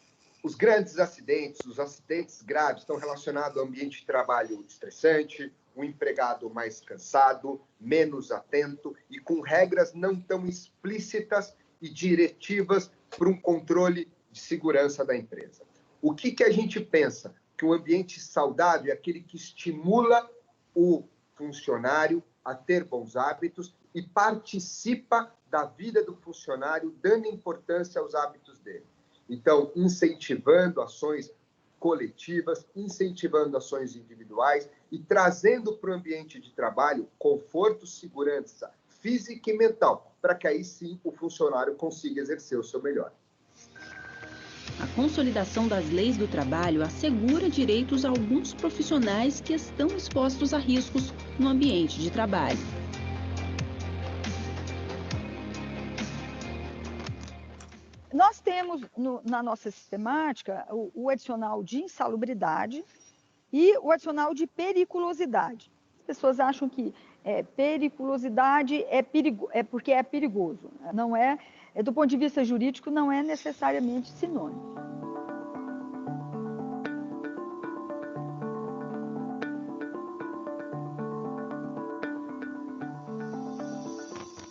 os grandes acidentes, os acidentes graves, estão relacionados ao ambiente de trabalho estressante, o empregado mais cansado, menos atento e com regras não tão explícitas e diretivas para um controle de segurança da empresa. O que a gente pensa? Que um ambiente saudável é aquele que estimula o funcionário a ter bons hábitos e participa da vida do funcionário, dando importância aos hábitos dele. Então, incentivando ações coletivas, incentivando ações individuais e trazendo para o ambiente de trabalho conforto, segurança física e mental, para que aí sim o funcionário consiga exercer o seu melhor. A consolidação das leis do trabalho assegura direitos a alguns profissionais que estão expostos a riscos no ambiente de trabalho. Nós temos na nossa sistemática o adicional de insalubridade e o adicional de periculosidade. As pessoas acham que periculosidade é porque é perigoso. Não é, do ponto de vista jurídico, não é necessariamente sinônimo.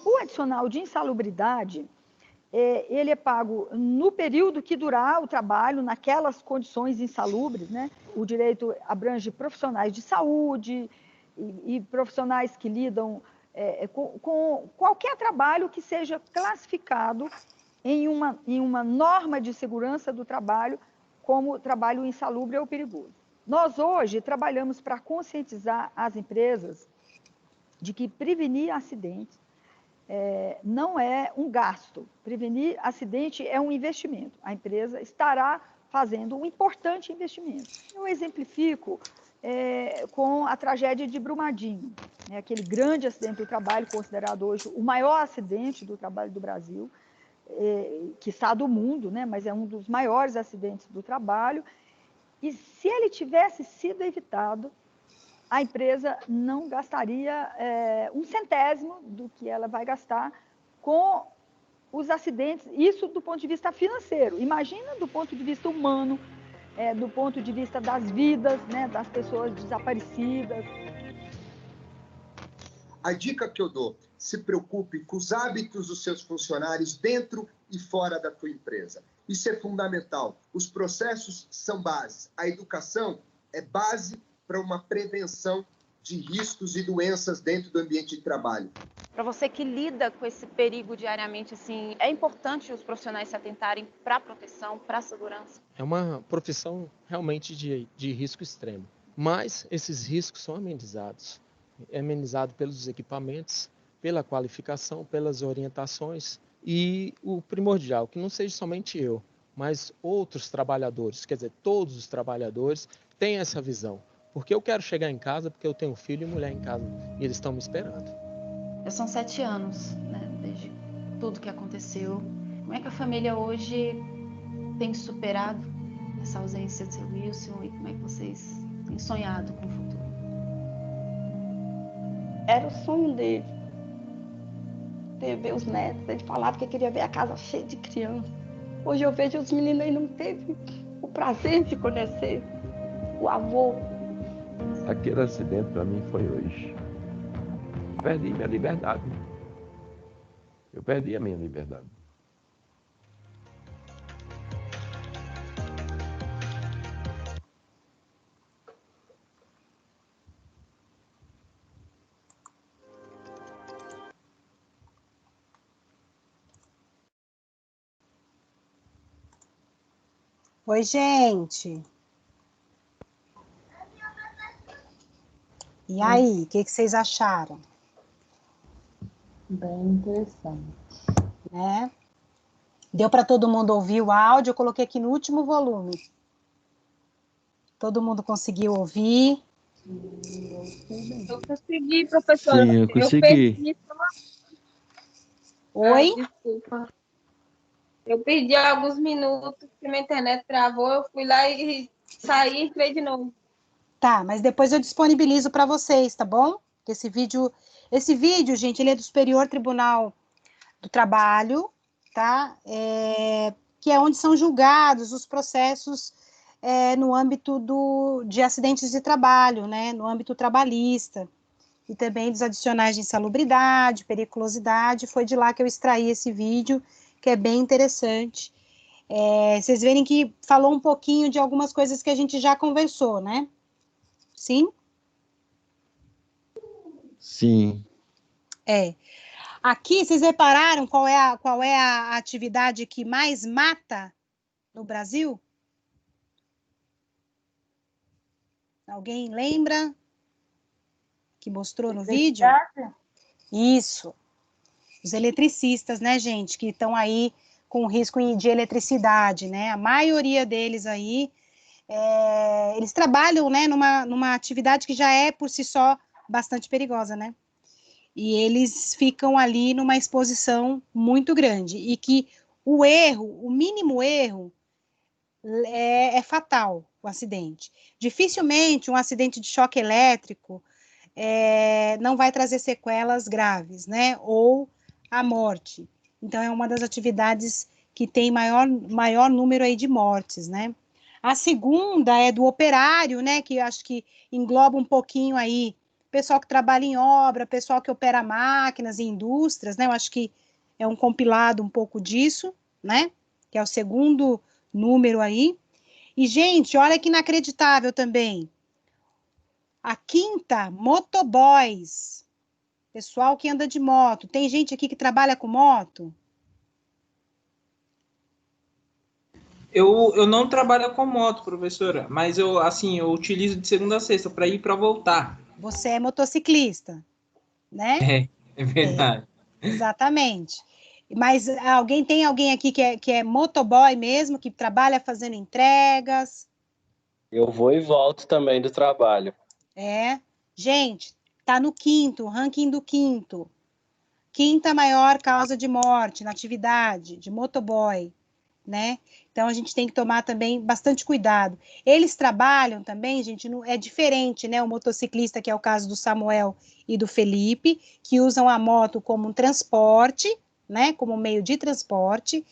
O adicional de insalubridade, ele é pago no período que durar o trabalho, naquelas condições insalubres, né? O direito abrange profissionais de saúde e profissionais que lidam com qualquer trabalho que seja classificado em uma norma de segurança do trabalho como trabalho insalubre ou perigoso. Nós hoje trabalhamos para conscientizar as empresas de que prevenir acidentes não é um gasto. Prevenir acidente é um investimento. A empresa estará fazendo um importante investimento. Eu exemplifico com a tragédia de Brumadinho, né, aquele grande acidente do trabalho, considerado hoje o maior acidente do trabalho do Brasil, quiçá do mundo, né, mas é um dos maiores acidentes do trabalho. E se ele tivesse sido evitado, a empresa não gastaria 1/100º do que ela vai gastar com os acidentes, isso do ponto de vista financeiro. Imagina do ponto de vista humano, do ponto de vista das vidas, né, das pessoas desaparecidas. A dica que eu dou, se preocupe com os hábitos dos seus funcionários dentro e fora da tua empresa. Isso é fundamental. Os processos são bases. A educação é base para uma prevenção de riscos e doenças dentro do ambiente de trabalho. Para você que lida com esse perigo diariamente, assim, é importante os profissionais se atentarem para a proteção, para a segurança? É uma profissão realmente de risco extremo, mas esses riscos são amenizados. É amenizado pelos equipamentos, pela qualificação, pelas orientações e o primordial, que não seja somente eu, mas outros trabalhadores, quer dizer, todos os trabalhadores têm essa visão. Porque eu quero chegar em casa, porque eu tenho filho e mulher em casa e eles estão me esperando. Já são 7 anos, né, desde tudo que aconteceu. Como é que a família hoje tem superado essa ausência do seu Wilson e como é que vocês têm sonhado com o futuro? Era o sonho dele ter ver os netos. Ele falava que queria ver a casa cheia de criança. Hoje eu vejo os meninos aí não teve o prazer de conhecer o avô. Aquele acidente para mim foi hoje. Perdi minha liberdade. Eu perdi a minha liberdade. Oi, gente. E aí, o que vocês acharam? Bem interessante. Né? Deu para todo mundo ouvir o áudio? Eu coloquei aqui no último volume. Todo mundo conseguiu ouvir? Eu consegui, professora. Sim, eu consegui. Oi? Desculpa. Eu perdi alguns minutos, porque minha internet travou, eu fui lá e saí e entrei de novo. Tá, mas depois eu disponibilizo para vocês, tá bom? Esse vídeo, gente, ele é do Superior Tribunal do Trabalho, tá? Que é onde são julgados os processos no âmbito de acidentes de trabalho, né? No âmbito trabalhista. E também dos adicionais de insalubridade, periculosidade. Foi de lá que eu extraí esse vídeo, que é bem interessante. Vocês verem que falou um pouquinho de algumas coisas que a gente já conversou, né? Sim? Sim. Aqui, vocês repararam qual é a atividade que mais mata no Brasil? Alguém lembra? Que mostrou no vídeo? Isso. Os eletricistas, né, gente? Que estão aí com risco de eletricidade, né? A maioria deles aí, eles trabalham, né, numa atividade que já é, por si só, bastante perigosa, né? E eles ficam ali numa exposição muito grande. E que o mínimo erro, é fatal, o acidente. Dificilmente um acidente de choque elétrico não vai trazer sequelas graves, né? Ou a morte. Então, é uma das atividades que tem maior número aí de mortes, né? A segunda é do operário, né? Que eu acho que engloba um pouquinho aí pessoal que trabalha em obra, pessoal que opera máquinas e indústrias, né? Eu acho que é um compilado um pouco disso, né? Que é o segundo número aí. E, gente, olha que inacreditável também. A quinta, motoboys. Pessoal que anda de moto. Tem gente aqui que trabalha com moto? Eu não trabalho com moto, professora, mas eu utilizo de segunda a sexta para ir e para voltar. Você é motociclista, né? É verdade. Exatamente. Mas tem alguém aqui que é motoboy mesmo, que trabalha fazendo entregas? Eu vou e volto também do trabalho. Gente, tá no quinto, ranking do quinto. Quinta maior causa de morte na atividade de motoboy, né? Então a gente tem que tomar também bastante cuidado. Eles trabalham também, gente, é diferente, né? O motociclista, que é o caso do Samuel e do Felipe, que usam a moto como um transporte, né? Como meio de transporte.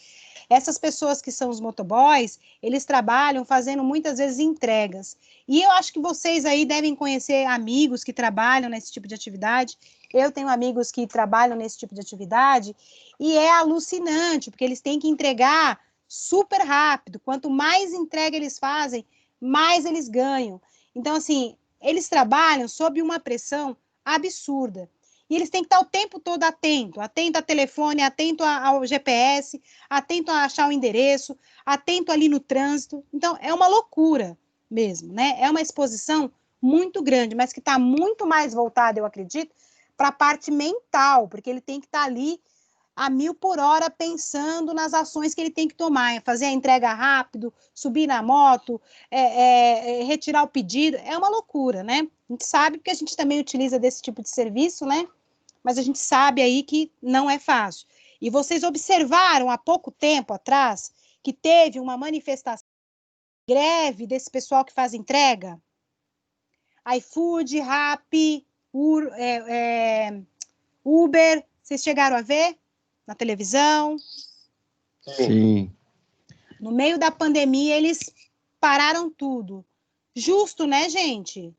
Essas pessoas que são os motoboys, eles trabalham fazendo muitas vezes entregas. E eu acho que vocês aí devem conhecer amigos que trabalham nesse tipo de atividade. Eu tenho amigos que trabalham nesse tipo de atividade e é alucinante, porque eles têm que entregar super rápido. Quanto mais entrega eles fazem, mais eles ganham. Então, assim, eles trabalham sob uma pressão absurda. E eles têm que estar o tempo todo atento a telefone, atento ao GPS, atento a achar o endereço, atento ali no trânsito. Então, é uma loucura mesmo, né? É uma exposição muito grande, mas que está muito mais voltada, eu acredito, para a parte mental, porque ele tem que estar ali a 1000 por hora pensando nas ações que ele tem que tomar, fazer a entrega rápido, subir na moto, retirar o pedido, é uma loucura, né? A gente sabe porque a gente também utiliza desse tipo de serviço, né? Mas a gente sabe aí que não é fácil. E vocês observaram há pouco tempo atrás que teve uma manifestação, greve desse pessoal que faz entrega? iFood, Rappi, Uber, vocês chegaram a ver? na televisão. Sim. No meio da pandemia, eles pararam tudo. Justo, né, gente?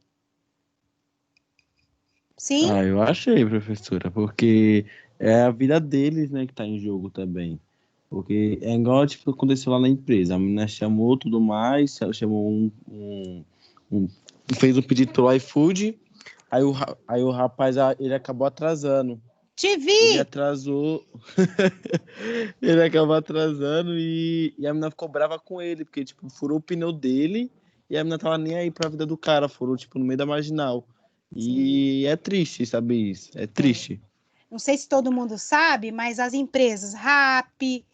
Sim? Ah, eu achei, professora, porque é a vida deles, né, que tá em jogo também. Porque é igual, tipo, aconteceu lá na empresa. A menina chamou tudo mais, ela chamou fez um pedido pelo iFood, aí o rapaz, ele acabou atrasando. Te vi! Ele atrasou. Ele acabou atrasando e a menina ficou brava com ele, porque, tipo, furou o pneu dele e a menina tava nem aí pra vida do cara, furou, tipo, no meio da marginal. E é triste saber isso, é triste. Não sei se todo mundo sabe, mas as empresas Rappi,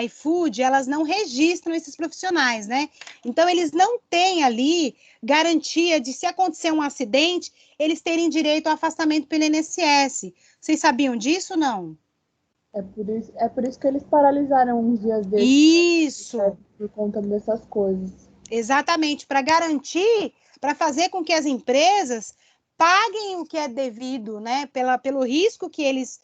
iFood, elas não registram esses profissionais, né? Então, eles não têm ali garantia de, se acontecer um acidente, eles terem direito ao afastamento pelo INSS. Vocês sabiam disso ou não? É por isso que eles paralisaram uns dias desses. Isso! Por conta dessas coisas. Exatamente, para garantir, para fazer com que as empresas paguem o que é devido, né? Pelo risco que eles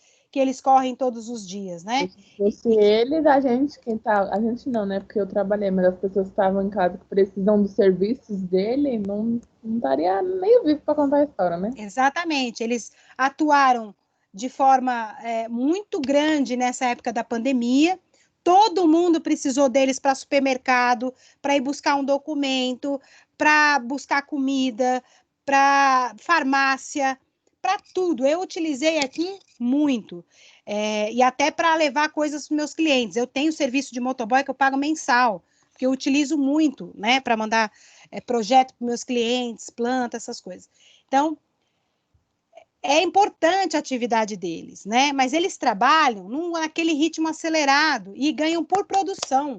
correm todos os dias, né? Se fosse eles, a gente não, né? Porque eu trabalhei, mas as pessoas que estavam em casa que precisam dos serviços dele, não estaria nem vivo para contar a história, né? Exatamente, eles atuaram de forma muito grande nessa época da pandemia. Todo mundo precisou deles para supermercado, para ir buscar um documento, para buscar comida, para farmácia, para tudo. Eu utilizei aqui muito. E até para levar coisas para os meus clientes. Eu tenho serviço de motoboy que eu pago mensal, porque eu utilizo muito, né, para mandar projeto para meus clientes, planta, essas coisas. Então, é importante a atividade deles, né? Mas eles trabalham naquele ritmo acelerado e ganham por produção.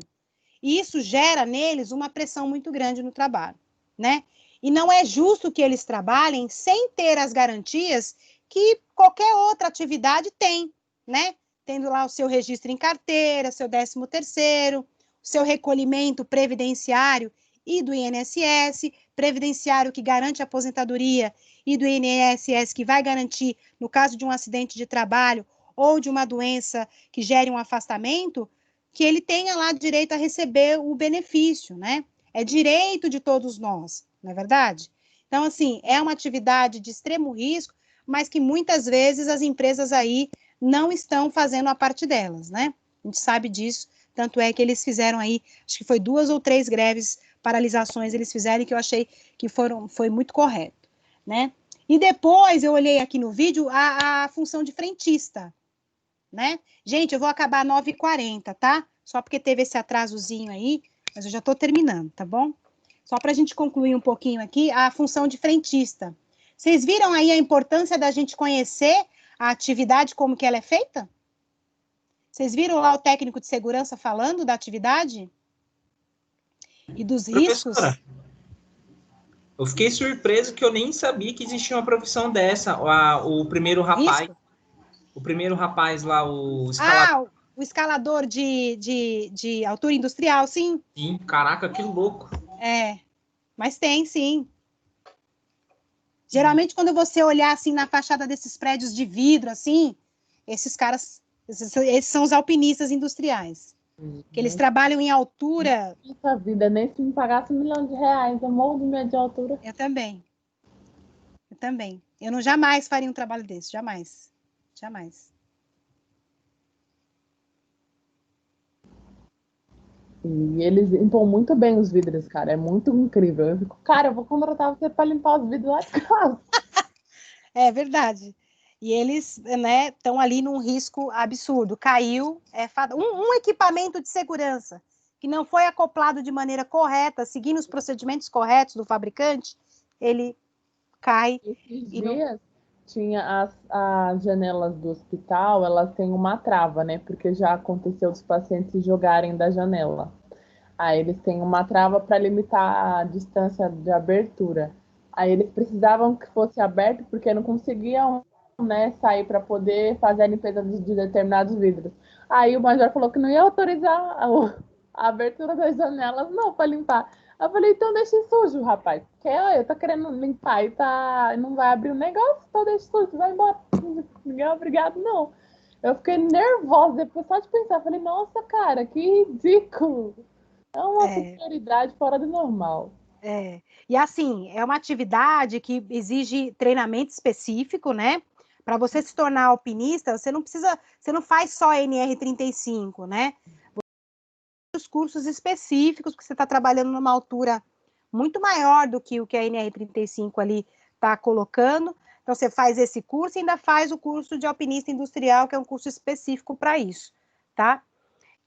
E isso gera neles uma pressão muito grande no trabalho, né? E não é justo que eles trabalhem sem ter as garantias que qualquer outra atividade tem, né? Tendo lá o seu registro em carteira, seu 13º, o seu recolhimento previdenciário e do INSS, previdenciário que garante a aposentadoria e do INSS que vai garantir, no caso de um acidente de trabalho ou de uma doença que gere um afastamento, que ele tenha lá direito a receber o benefício, né? É direito de todos nós, não é verdade? Então, assim, é uma atividade de extremo risco, mas que muitas vezes as empresas aí não estão fazendo a parte delas, né? A gente sabe disso, tanto é que eles fizeram aí, acho que foi 2 ou 3 greves, paralisações eles fizeram, que eu achei que foi muito correto, né? E depois eu olhei aqui no vídeo a função de frentista, né? Gente, eu vou acabar 9h40, tá? Só porque teve esse atrasozinho aí, mas eu já tô terminando, tá bom? Só para a gente concluir um pouquinho aqui, a função de frentista. Vocês viram aí a importância da gente conhecer a atividade, como que ela é feita? Vocês viram lá o técnico de segurança falando da atividade? E dos riscos? Eu fiquei surpreso que eu nem sabia que existia uma profissão dessa. O primeiro rapaz... Risco? O primeiro rapaz lá, o escalador. O escalador de altura industrial, sim. Sim, caraca, que louco. Mas tem, sim. Geralmente, quando você olhar assim na fachada desses prédios de vidro, assim, esses caras, esses são os alpinistas industriais. Que eles trabalham em altura. Nossa vida, nem se me pagasse R$1 milhão, eu morro de medo de altura. Eu também. Eu jamais faria um trabalho desse, jamais. E eles limpam muito bem os vidros, cara. É muito incrível. Eu fico, cara, eu vou contratar você para limpar os vidros lá de casa. É verdade. E eles, né, estão ali num risco absurdo. Caiu, um equipamento de segurança que não foi acoplado de maneira correta, seguindo os procedimentos corretos do fabricante, ele cai. Esses dias tinha as janelas do hospital, elas têm uma trava, né? Porque já aconteceu dos pacientes se jogarem da janela. Aí eles têm uma trava para limitar a distância de abertura. Aí eles precisavam que fosse aberto porque não conseguiam, né, sair para poder fazer a limpeza de determinados vidros. Aí o major falou que não ia autorizar a abertura das janelas, não, para limpar. Eu falei, então deixa sujo, rapaz. Porque eu tô querendo limpar e não vai abrir o negócio, então deixa sujo, vai embora. Ninguém é obrigado, não. Eu fiquei nervosa depois só de pensar. Falei, nossa, cara, que ridículo. É uma superioridade fora do normal. E assim, é uma atividade que exige treinamento específico, né? Para você se tornar alpinista, você não faz só NR35, né? Os cursos específicos, porque você está trabalhando numa altura muito maior do que o que a NR35 ali está colocando. Então, você faz esse curso e ainda faz o curso de alpinista industrial, que é um curso específico para isso, tá?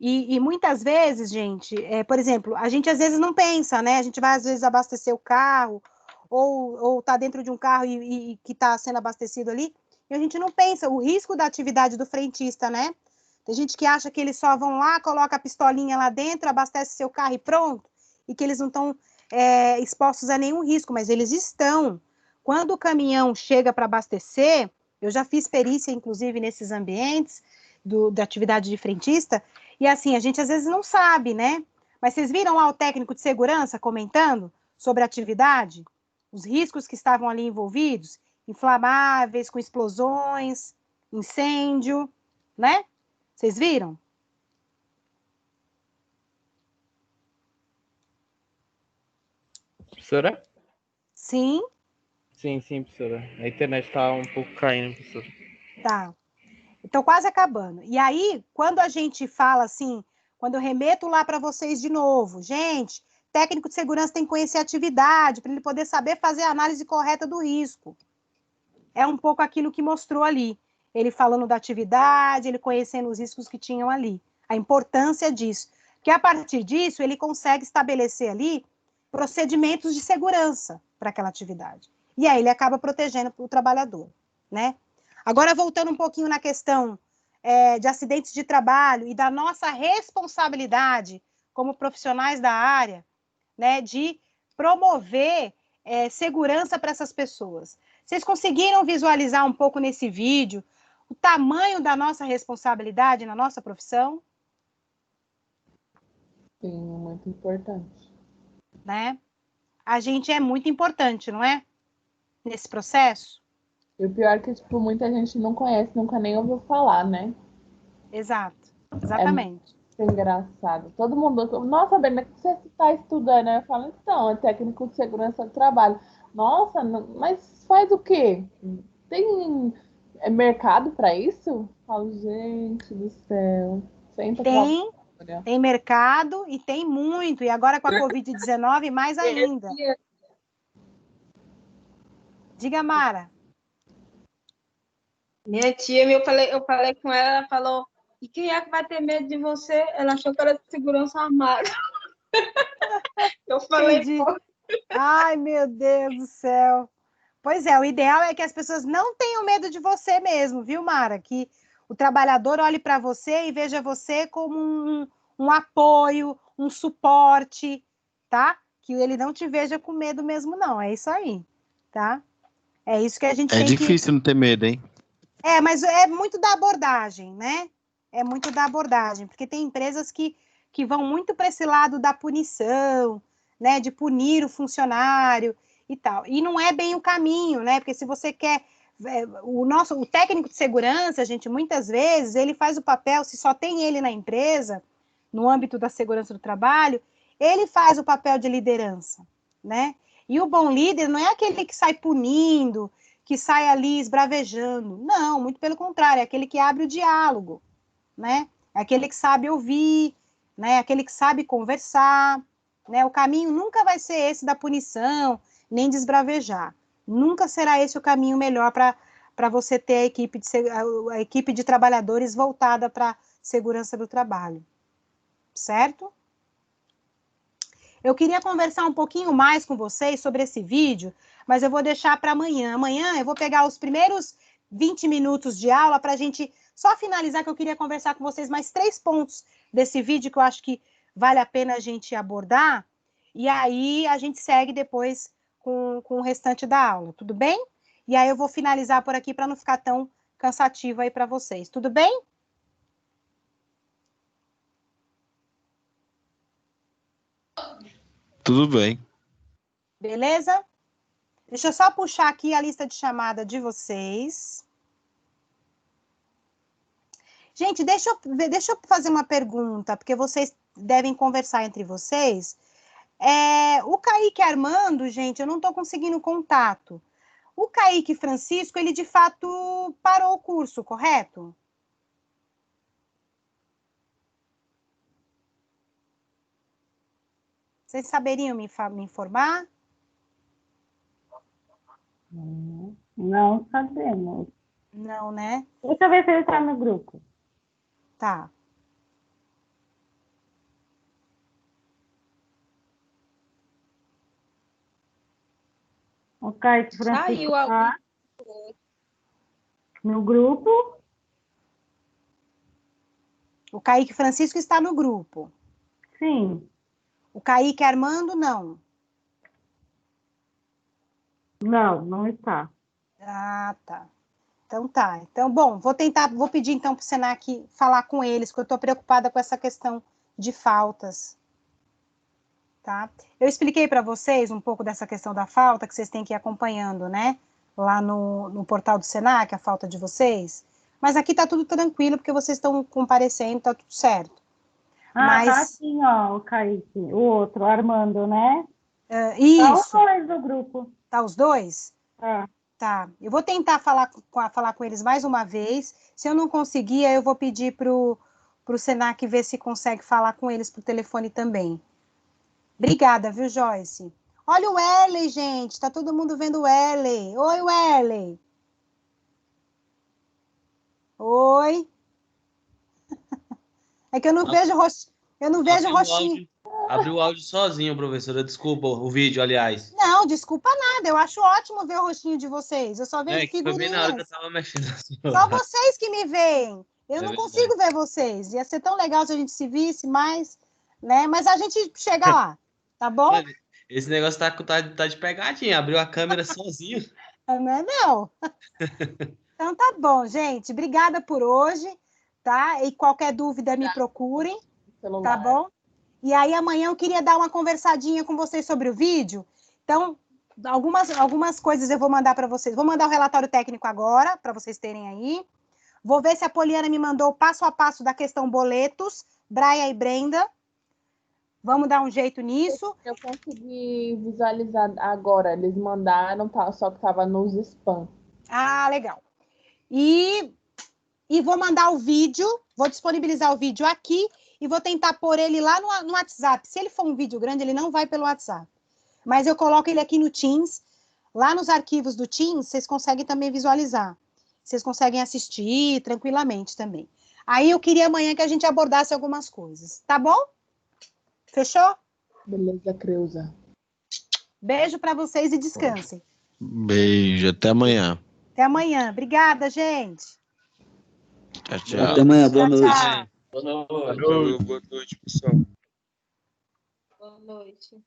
E muitas vezes, gente, por exemplo, a gente às vezes não pensa, né? A gente vai às vezes abastecer o carro, ou tá dentro de um carro e que está sendo abastecido ali, e a gente não pensa o risco da atividade do frentista, né? Tem gente que acha que eles só vão lá, coloca a pistolinha lá dentro, abastece seu carro e pronto, e que eles não estão expostos a nenhum risco, mas eles estão. Quando o caminhão chega para abastecer, eu já fiz perícia, inclusive, nesses ambientes da atividade de frentista, e assim, a gente às vezes não sabe, né? Mas vocês viram lá o técnico de segurança comentando sobre a atividade? Os riscos que estavam ali envolvidos? Inflamáveis, com explosões, incêndio, né? Vocês viram? Professora? Sim. Sim, professora. A internet está um pouco caindo, professora. Tá. Então, quase acabando. E aí, quando a gente fala assim, quando eu remeto lá para vocês de novo, gente, técnico de segurança tem que conhecer a atividade para ele poder saber fazer a análise correta do risco. É um pouco aquilo que mostrou ali. Ele falando da atividade, ele conhecendo os riscos que tinham ali. A importância disso. Que a partir disso, ele consegue estabelecer ali procedimentos de segurança para aquela atividade. E aí ele acaba protegendo o trabalhador, né? Agora, voltando um pouquinho na questão de acidentes de trabalho e da nossa responsabilidade como profissionais da área, né, de promover segurança para essas pessoas. Vocês conseguiram visualizar um pouco nesse vídeo o tamanho da nossa responsabilidade na nossa profissão? Sim, muito importante. Né? A gente é muito importante, não é? Nesse processo. E o pior é que, tipo, muita gente não conhece, nunca nem ouviu falar, né? Exato, exatamente. É engraçado. Todo mundo, nossa, Brenda, o que você está estudando? Eu falo, então, é técnico de segurança do trabalho. Nossa, mas faz o quê? Tem mercado para isso? Eu falo, gente do céu. Tem mercado e tem muito. E agora com a Covid-19, mais ainda. Diga, Mara. Minha tia, eu falei com ela falou, e quem é que vai ter medo de você? Ela achou que era de segurança armada. Eu falei, pô. Ai, meu Deus do céu. Pois é, o ideal é que as pessoas não tenham medo de você mesmo, viu, Mara? Que o trabalhador olhe para você e veja você como um apoio, um suporte, tá? Que ele não te veja com medo mesmo, não. É isso aí, tá? É isso que a gente tem que... É difícil não ter medo, hein? Mas é muito da abordagem, né? É muito da abordagem, porque tem empresas que vão muito para esse lado da punição, né? De punir o funcionário e tal. E não é bem o caminho, né? Porque se você quer... O técnico de segurança, gente, muitas vezes, ele faz o papel, se só tem ele na empresa, no âmbito da segurança do trabalho, ele faz o papel de liderança, né? E o bom líder não é aquele que sai punindo, que sai ali esbravejando. Não, muito pelo contrário, é aquele que abre o diálogo, né? É aquele que sabe ouvir, né? Aquele que sabe conversar, né? O caminho nunca vai ser esse da punição, nem de esbravejar. Nunca será esse o caminho melhor para você ter a equipe de trabalhadores voltada para a segurança do trabalho. Certo? Eu queria conversar um pouquinho mais com vocês sobre esse vídeo, mas eu vou deixar para amanhã. Amanhã eu vou pegar os primeiros 20 minutos de aula para a gente só finalizar, que eu queria conversar com vocês mais 3 pontos desse vídeo que eu acho que vale a pena a gente abordar, e aí a gente segue depois com o restante da aula, tudo bem? E aí eu vou finalizar por aqui para não ficar tão cansativo aí para vocês, tudo bem? Tudo bem. Beleza? Deixa eu só puxar aqui a lista de chamada de vocês. Gente, deixa eu fazer uma pergunta, porque vocês devem conversar entre vocês. O Kaique Armando, gente, eu não estou conseguindo contato. O Kaique Francisco, ele de fato parou o curso, correto? Vocês saberiam me informar? Não sabemos. Não, né? Deixa eu ver se ele está no grupo. Tá. O Kaique Francisco Saiu algum. tá no grupo. O Kaique Francisco está no grupo. Sim. O Kaique Armando, não. Não, não está. Ah, tá. Então tá. Então, bom, vou pedir então para o Senac falar com eles, porque eu estou preocupada com essa questão de faltas. Tá? Eu expliquei para vocês um pouco dessa questão da falta, que vocês têm que ir acompanhando, né? Lá no portal do Senac, a falta de vocês. Mas aqui tá tudo tranquilo, porque vocês estão comparecendo, tá tudo certo. Tá assim, ó, o Kaique, o outro, o Armando, né? Isso. Tá os dois do grupo. Tá os dois? É. Tá. Eu vou tentar falar com eles mais uma vez. Se eu não conseguir, aí eu vou pedir pro Senac ver se consegue falar com eles por telefone também. Obrigada, viu, Joyce? Olha o Werley, gente. Tá todo mundo vendo o Werley. Oi, Werley. Oi. É que eu não vejo rostinho. Abriu o áudio sozinho, professora. Desculpa, o vídeo, aliás. Não, desculpa nada. Eu acho ótimo ver o rostinho de vocês. Eu só vejo Que foi bem na hora que eu figurinhas. tava mexendo no Só celular. vocês que me veem. Eu não verdade. consigo ver vocês. Ia ser tão legal se a gente se visse mais, né? Mas a gente chega lá, tá bom? Esse negócio tá de pegadinha. Abriu a câmera sozinho. Não é não. Então tá bom, gente. Obrigada por hoje, tá? E qualquer dúvida me procurem, tá bom? E aí amanhã eu queria dar uma conversadinha com vocês sobre o vídeo. Então, algumas coisas eu vou mandar para vocês. Vou mandar o relatório técnico agora, para vocês terem aí. Vou ver se a Poliana me mandou o passo a passo da questão boletos, Braia e Brenda. Vamos dar um jeito nisso. Eu consegui visualizar agora. Eles mandaram, só que estava nos spam. Ah, legal. E vou mandar o vídeo, vou disponibilizar o vídeo aqui e vou tentar pôr ele lá no WhatsApp. Se ele for um vídeo grande, ele não vai pelo WhatsApp. Mas eu coloco ele aqui no Teams. Lá nos arquivos do Teams, vocês conseguem também visualizar. Vocês conseguem assistir tranquilamente também. Aí eu queria amanhã que a gente abordasse algumas coisas. Tá bom? Fechou? Beleza, Creuza. Beijo para vocês e descansem. Beijo, até amanhã. Até amanhã. Obrigada, gente. Tchau, tchau. Até amanhã, boa noite. Tchau. Boa noite, pessoal. Boa noite.